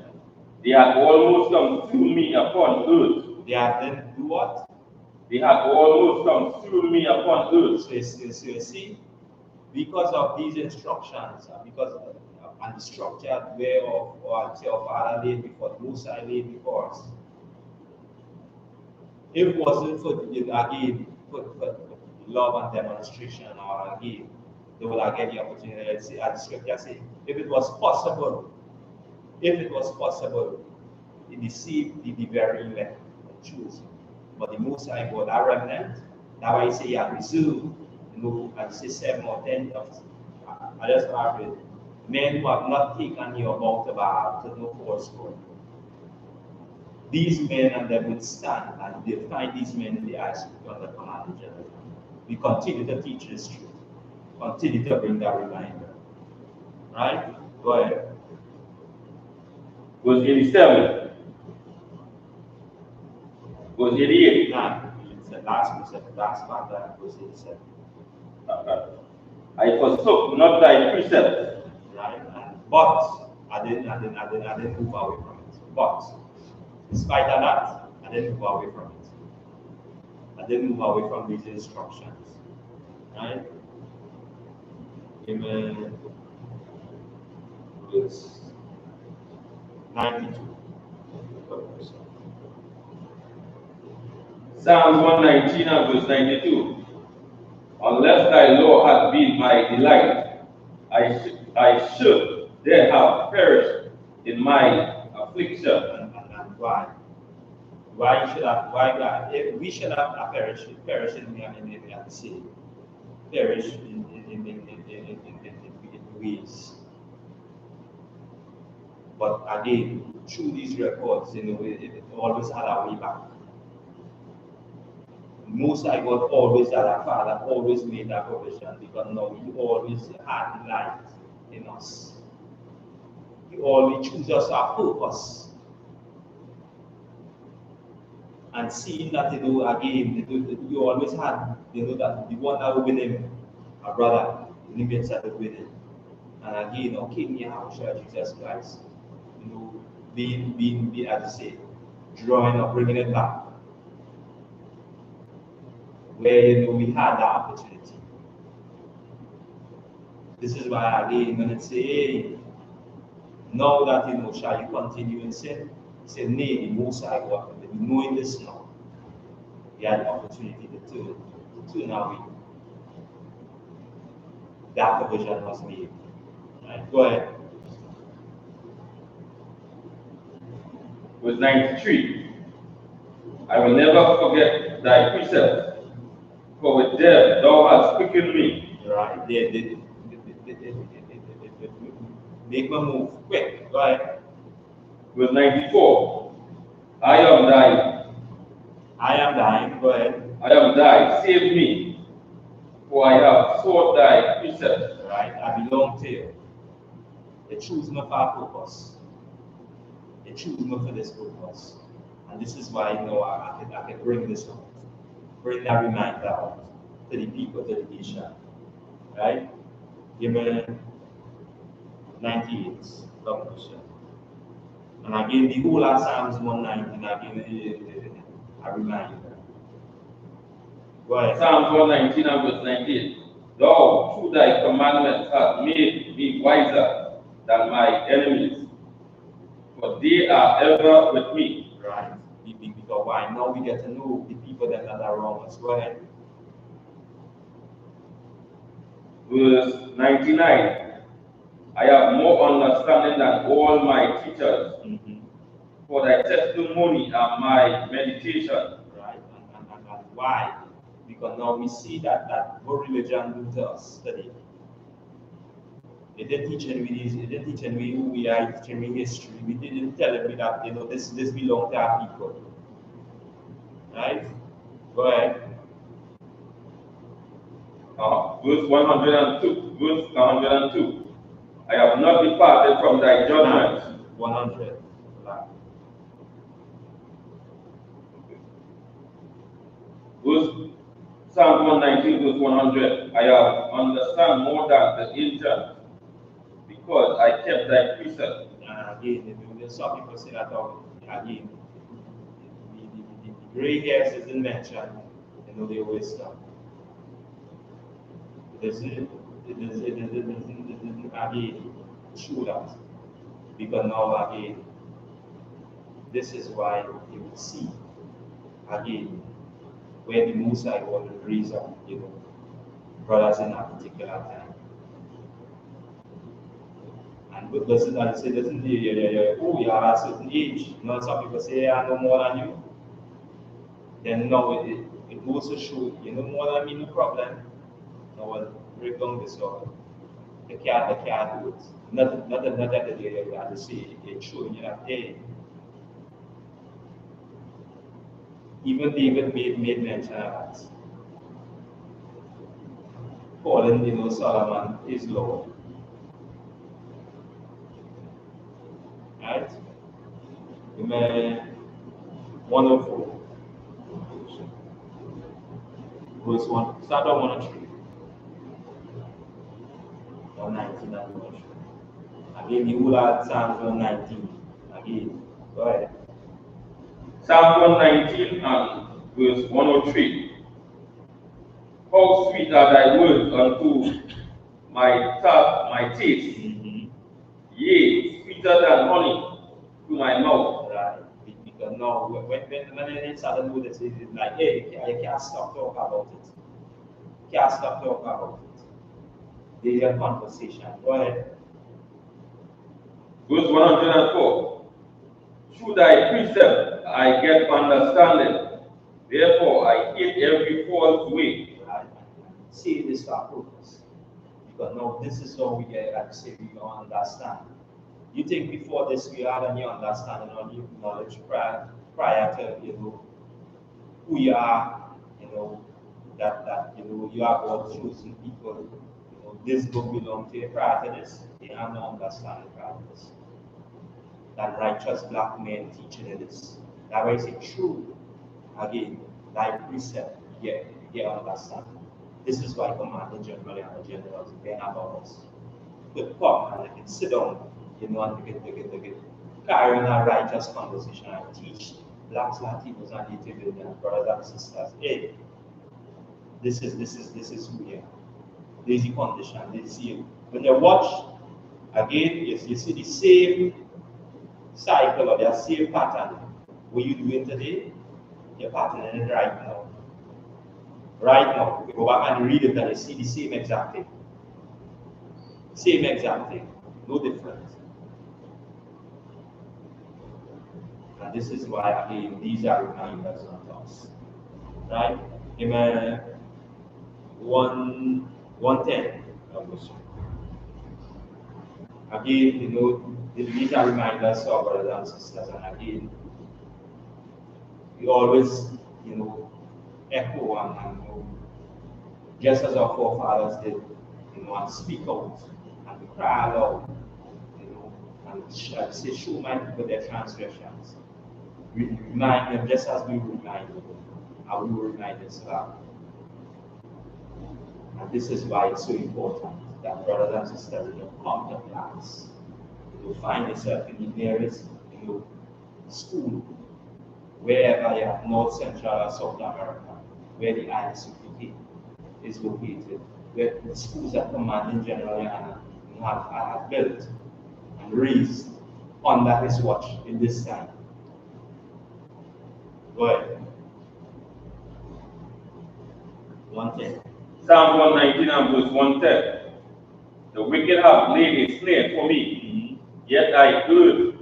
They had almost consumed me upon earth. They have then do what? They had almost consumed me upon earth. So you see, because of these instructions, because of and the structured way of our Father laid before, the Most High laid before us. If it wasn't for again for love and demonstration, or again, they would have get the opportunity. As the scripture says, if it was possible, it deceived the very elect and choose. But the Most High God, our remnant, that's why he say he had reserved, and say 7 or 10 of I just average men who have not taken your mouth about to no falsehood. These men and they will stand and they find these men in the I.S.U.P.K under command of general. We continue to teach this truth. Continue to bring that reminder. Right? Go ahead. Verse 87. Verse 88. Nah, it's the last part of verse 87. I forsook not thy precepts. Right? But I didn't move away from it. But in spite of that, I didn't move away from it. I didn't move away from these instructions. Right? Amen. Verse 92. Psalms 119 and verse 92. Unless thy law had been my delight, I should there have perished in my affliction. And why? Why should have? Why? If we should have perished in the sea, perish in ways. But again, through these records, it always had a way back. Most High God always had a Father, always made that provision because now He always had the light in us. He always chooses us our purpose. And seeing that you always had, that the one that will win him, a brother, in the midst of it with him. And again, okay, Yahweh Jesus Christ, being as I say, drawing or bringing it back. where you know we had that opportunity. This is why again when it say, hey, now that you know shall you continue in sin? He said, nay, the most I go after them. Knowing this now, we had the opportunity to turn away. That provision was made. Right? Go ahead. Verse 93. I will never forget thy precepts, for with them thou hast quickened me. Right? Make me move quick. Go ahead. Verse 94. I am thine. I am thine. Go ahead. I am thine. Save me, for I have sought thy precepts. Right? I belong to you. They choose me for a purpose. They choose me for this purpose. And this is why you know I can bring this out. Bring that reminder out to the people, to the nation. Right? Give me 98. Love question. And again, the whole of Psalms 119, again, I remind you. Go ahead. Psalms 119 and verse 98. Thou, through thy commandments, hast made me wiser than my enemies, for they are ever with me. Right. Because why? Now we get to know the people that are around us. Go ahead. Verse 99. I have more understanding than all my teachers, for thy testimony and my meditation. Right. And why? Because now we see that what religion do to us today. They didn't teach me this, they didn't teach me who we are, they teaching me history. We didn't tell me that you know this belongs to our people. Right? Go ahead. Verse 102. Verse 102. I have not departed from thy judgments. 100. Verse Psalm 119, verse 100. I have understand more than the ancients, because I kept thy precepts. And again, some people say that again, the gray hairs isn't mentioned, you know, they always stop. It doesn't again show that. Because now again, this is why you will see again where the Most High God will raise up, you know, brothers in that particular time. And but doesn't that say doesn't oh you are at a certain age? You know, some people say I know more than you. Then no, it goes to show you know more than me, no problem. No one break down this law. They can't do it. Not that they have to say it's showing you that hey. Even David made mention of that. Calling, you know, Solomon is Lord. Right? Amen. 104. Verse 1. Start on 103. 119 and 103. Again, you will add Psalms 119. Again. Go ahead. Psalm 119 and verse 103. How sweet are thy words unto my taste, yea, sweeter than honey to my mouth. Right. Because now, when they start to do this, it's like, hey, you can't stop talking about it. You can't stop talking about it. There's a conversation. Go ahead. Verse 104. Through thy precept I get understanding, therefore I hate every false way. Right. See this for purpose. Because now this is how we get, like say, we don't understand. You think before this we had any understanding or new knowledge prior to you know who you are, you know, that you know you are God chosen people, you know, this book belongs to you prior to this, they have no understanding prior to this. That righteous black men teaching in this. That way say true again, like precept, get understanding. This is why commanding generally and the generals they have us. Could come and they can sit down, you know, and they can carry on a righteous conversation and teach blacks, Latinos, and Native Indian brothers and sisters. Hey, This is who we are. This is the condition. This is when you watch again, you see the same cycle or the same pattern. What you doing today, you're patterning it right now. Right now, you go back and read it and you see the same exact thing. Same exact thing, no difference. And this is why, again, these are reminders on us. Right? Amen. 110. Again, you know, these are reminders to our brothers and sisters, and again, we always, you know, echo and you know, just as our forefathers did, you know, and speak out and cry aloud, you know, and say, show my people their transgressions. Remind them just as we remind them, and we will remind Islam. And this is why it's so important that brothers and sisters, you know, come to class. You know, find yourself in the nearest, you know, school, wherever you have North Central or South America, where the I.S.U.P.K is located, where the schools that command in GEN.YAHANNA have built and raised under his watch in this time. Go ahead. 110. Psalm 119 and verse 110. The wicked have laid a snare for me, yet I heard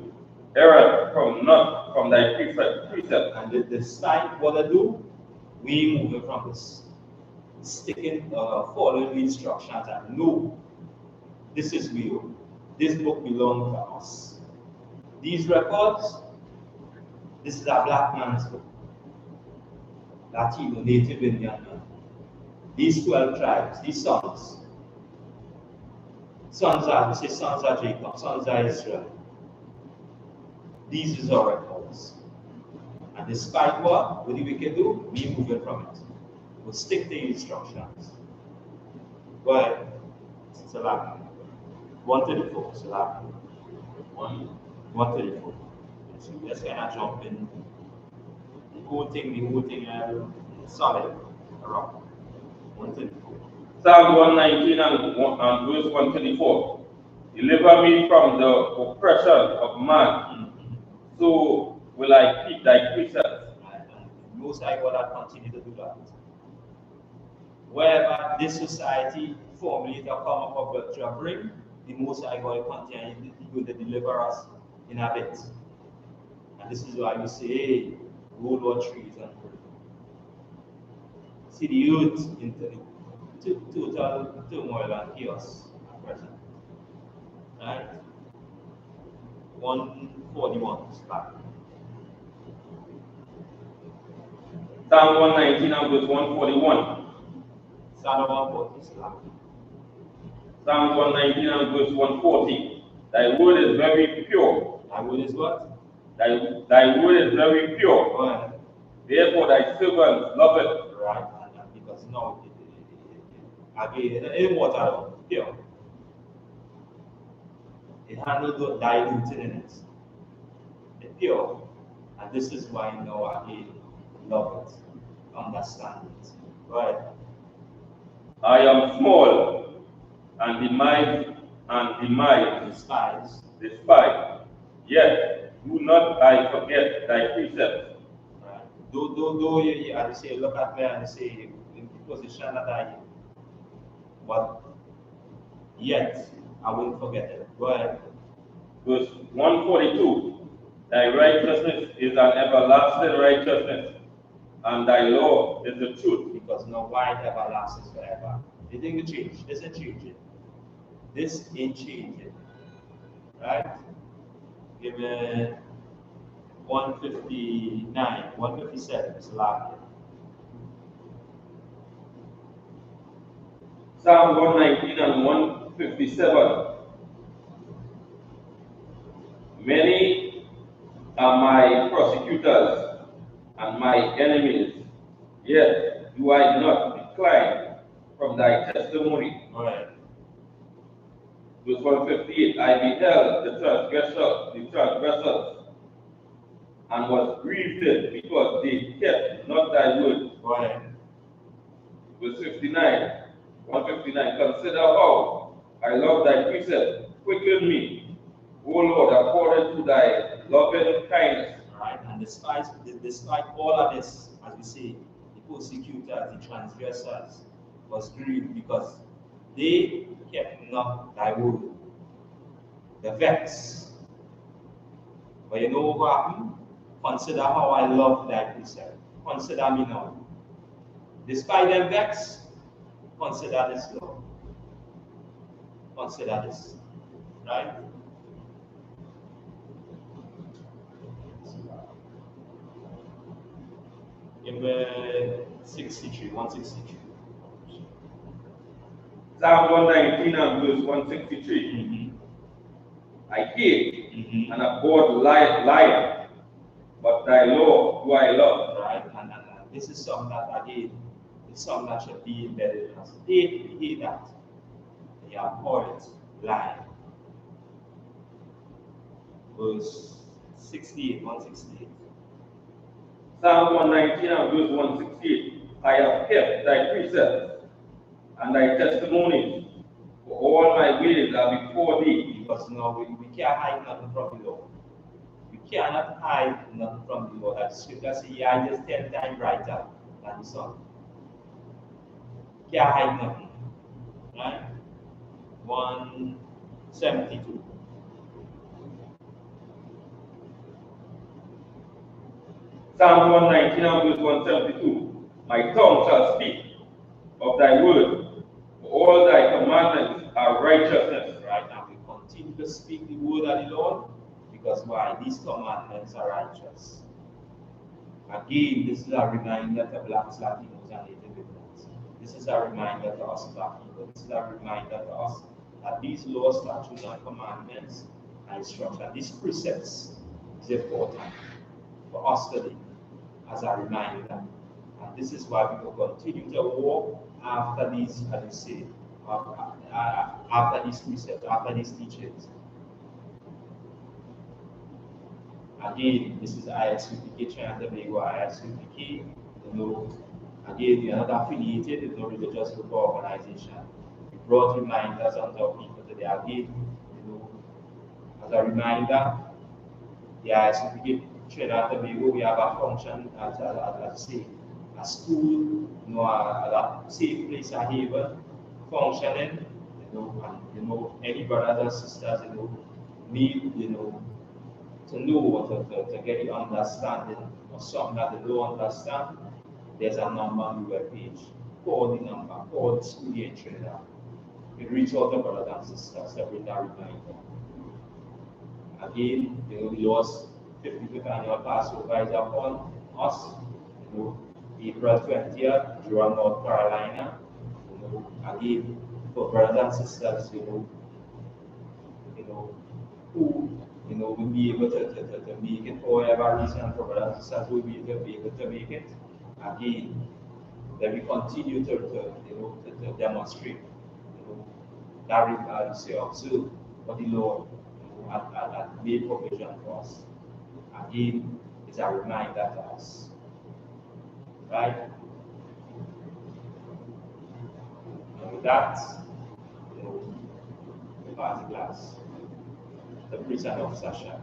error not from thy precept. And despite what I do, we move from this. Sticking, following the instructions, and no, this is real. This book belongs to us. These records, this is a black man's book. Latino, Native Indian man. These 12 tribes, these sons are, we say sons are Jacob, sons are Israel. These is our records. And despite what the wicked do, we move it from it. We'll stick to the instructions. Go ahead. SHALAM. 134. SHALAM. 134. So we just kind of jump in. The whole thing solid. Around. 134. Psalm 119 and verse 124. Deliver me from the oppression of man, so will I keep thy precepts. And Most High God will continue to do that. Wherever this society formulate or come up with to bring, the Most High God will continue to deliver us in a bit. And this is why we say, hey, World War III is unfolding. See the youth in total turmoil and chaos at present. Right? 141 back. Psalm 119 and verse 141. Psalm 140. Psalm 119 and verse 140. Thy word is very pure. Thy word is what? Thy word is very pure. Right. Therefore thy servants love it. Right. And because now, again, in water, pure. It handles the diluted in it. It's pure. And this is why now again, love it, understand it. Right. I am small and despise. Yet do not I forget thy precepts. Right. Though you as you say, look at me and you say in the position that I am. But yet I won't forget it. Go ahead. Verse 142. Thy righteousness is an everlasting righteousness, and thy law is the truth. Because no white ever lasts forever. It didn't change. This ain't changing. This ain't changing. Right? Give me 159, 157 is last. Psalm 119 and 157. Many are my prosecutors and my enemies, yet do I not decline from thy testimony. Right. Verse 158, I beheld the transgressors, and was grieved because they kept not thy word. Right. Verse 159, consider how I love thy precepts. Quicken me, O Lord, according to thy loving kindness. Right? And despite all of this, as we say, the persecutors, the transgressors, was grieved because they kept not thy word. The vex. But you know what happened? Consider how I love thy precept. Consider me now. Despite them vex, consider this, Lord. Consider this. Right? In 163. Psalm 119 and verse 163. I hate and abhor liar, but thy law do I love. Right? And this is something that, again, it's something that should be embedded in us. We hate that. They abhor it, lie. Verse 168. Psalm 119 and verse 168. I have kept thy precepts and thy testimonies, for all my ways are before thee. Because now we can't hide nothing from the Lord. We cannot hide nothing from the Lord. That scripture says, yeah, just 10 times brighter than the sun. Can't hide nothing. Right? 172. Psalm 119 and verse 172. My tongue shall speak of thy word, for all thy commandments are righteousness. Right? And we continue to speak the word of the Lord, because why? These commandments are righteous. Again, this is a reminder to blacks, Latinos, and Native Americans. This is a reminder to us black people. This is a reminder to us that these laws, statutes, and commandments and instruction, these precepts is important for us today as a reminder. And this is why we will continue to walk after these, as you say, after these precepts, after these teachings. Again, this is I.S.U.P.K, Trinidad and Tobago, I.S.U.P.K. Again, we are not affiliated with no religious group or organization. We brought reminders unto our people today. Again, as a reminder, the I.S.U.P.K, Trinidad and Tobago, we have a function as a school, a safe place, a haven, functioning, and any brothers and sisters, need, to know, to get the understanding of something that they don't understand. There's a number on the webpage. Call the number, call the school here in Trinidad. You reach out to brothers and sisters to bring that reminder. Again, we lost 55th annual Passover is upon us. April 20th, Durham, North Carolina. Again, for brothers and sisters, who will be able to make it for whatever reason, for brothers and sisters will be able to make it. Again, then we continue to demonstrate, that observe what the Lord had made provision for us. Again, it's a reminder to us. Right? And with that, we pass the glass. The preacher of Sasha.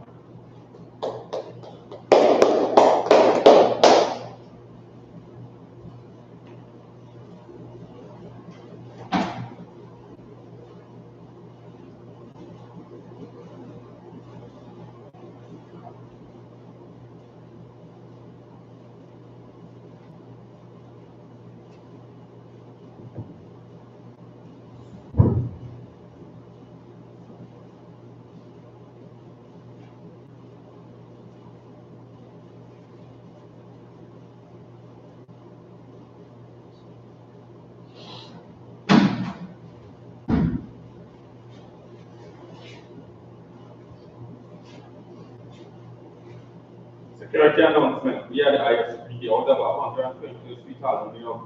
Security announcement. We are the I.S.U.P.K out of 120 hospitals in New York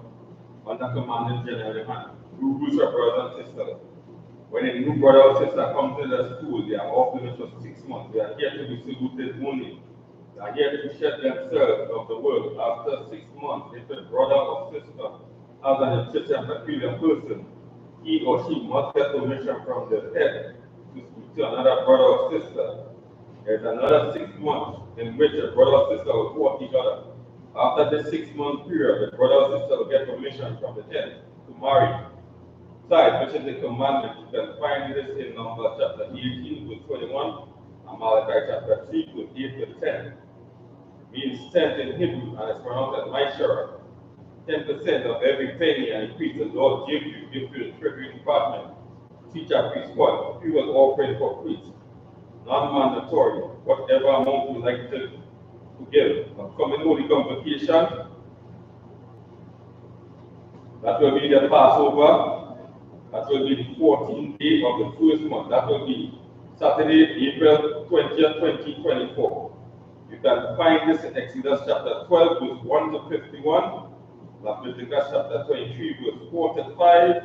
under command Gen.YAHANNA. Rules for brothers and sisters. When a new brother or sister comes to the school, they are off limits for 6 months. They are here to be saluted only. They are here to shed themselves of the world. After 6 months, if a brother or sister as an Egyptian peculiar person, he or she must get permission from the head to speak to another brother or sister. There is another 6 months in which a brother or sister will court each other. After this 6-month period, the brother or sister will get permission from the head to marry. Besides, which is the commandment, you can find this in Numbers chapter 18, verse 21, and Malachi chapter 3, verse 8 to 10. Means tent in Hebrew, and it's pronounced as Maishara. 10% of every penny and increase the Lord gives you, give to the treasury department. Teach our priest what? We will operate for priests. Non-mandatory, whatever amount you like to give. Upcoming Holy Convocation, that will be the Passover. That will be the 14th day of the first month. That will be Saturday, April 20th, 2024. You can find this in Exodus chapter 12, verse 1 to 51, Leviticus chapter 23, verse 4 to 5,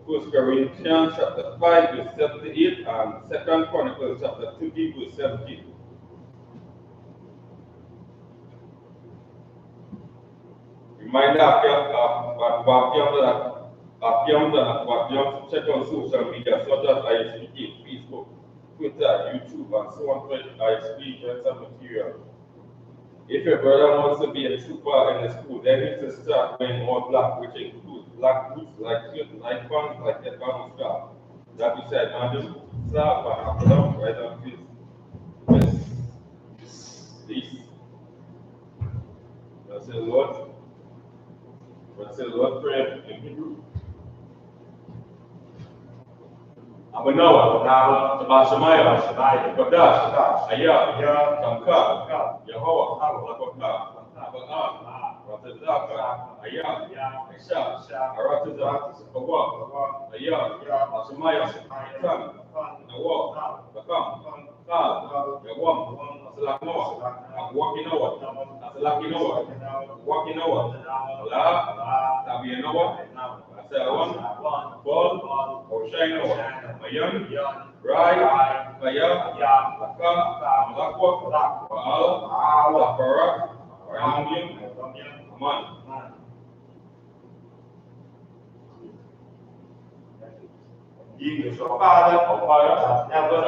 1 Corinthians chapter 5, verse 7 to 8, and 2 Chronicles chapter 20, verse 17. Reminder check on social media such as I.S.U.P.K, Facebook, Twitter, YouTube, and so on for I.S.U.P. some material. If your brother wants to be a trooper in the school, then he needs to start wearing all black, which includes black boots, like shirt, like pants, like headband, scarf. That we said, man, just slap and up down, right on this. This. That's the Lord. That's the Lord prayer in Hebrew. Abanawa, Tabashamaya, Kodash, Aya, Tamka, Yahweh, Lakota, Ratazaka, Aya, Isha, Aratazak, Kawa, Aya, Ashamaya, Tan, Nawa, Bakam, Kal, Yawam, Asalaknoa, Wakinoa, Asalakinoa, Wakinoa, La, Tabianoa, Asawan, Ball, Oshino, Mayan, Rai, Kaya, Laka, Malakwa, Baal, Laparak, Ramyam, Aman. Jesus, our Father, heaven,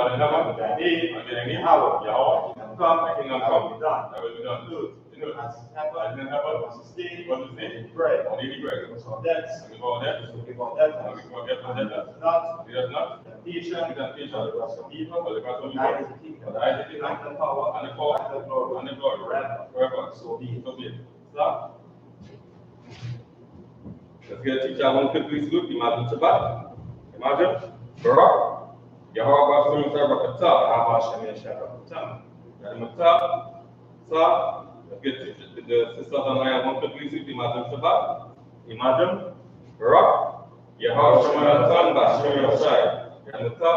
thy name, hallowed, Yahweh, come, kingdom come, thy will be done, as in heaven, sustain, bread, on daily bread, our debts, and our debts, forgive our debts, and we forget our debtors, lead us not, temptation, deliver us from evil, thine is the kingdom, and the power, and the glory, forever, so be it. Stop. Let's get a teacher one quick piece good, Imagine Shabbat. Imagine, Barak, Yahweh Basum Sarabakata, Yadamata, Sa, let's get the sisters and I one quick piece good, Imagine Shabbat. Imagine, Barak, Yahweh Basum Sarabakata, Yadamata,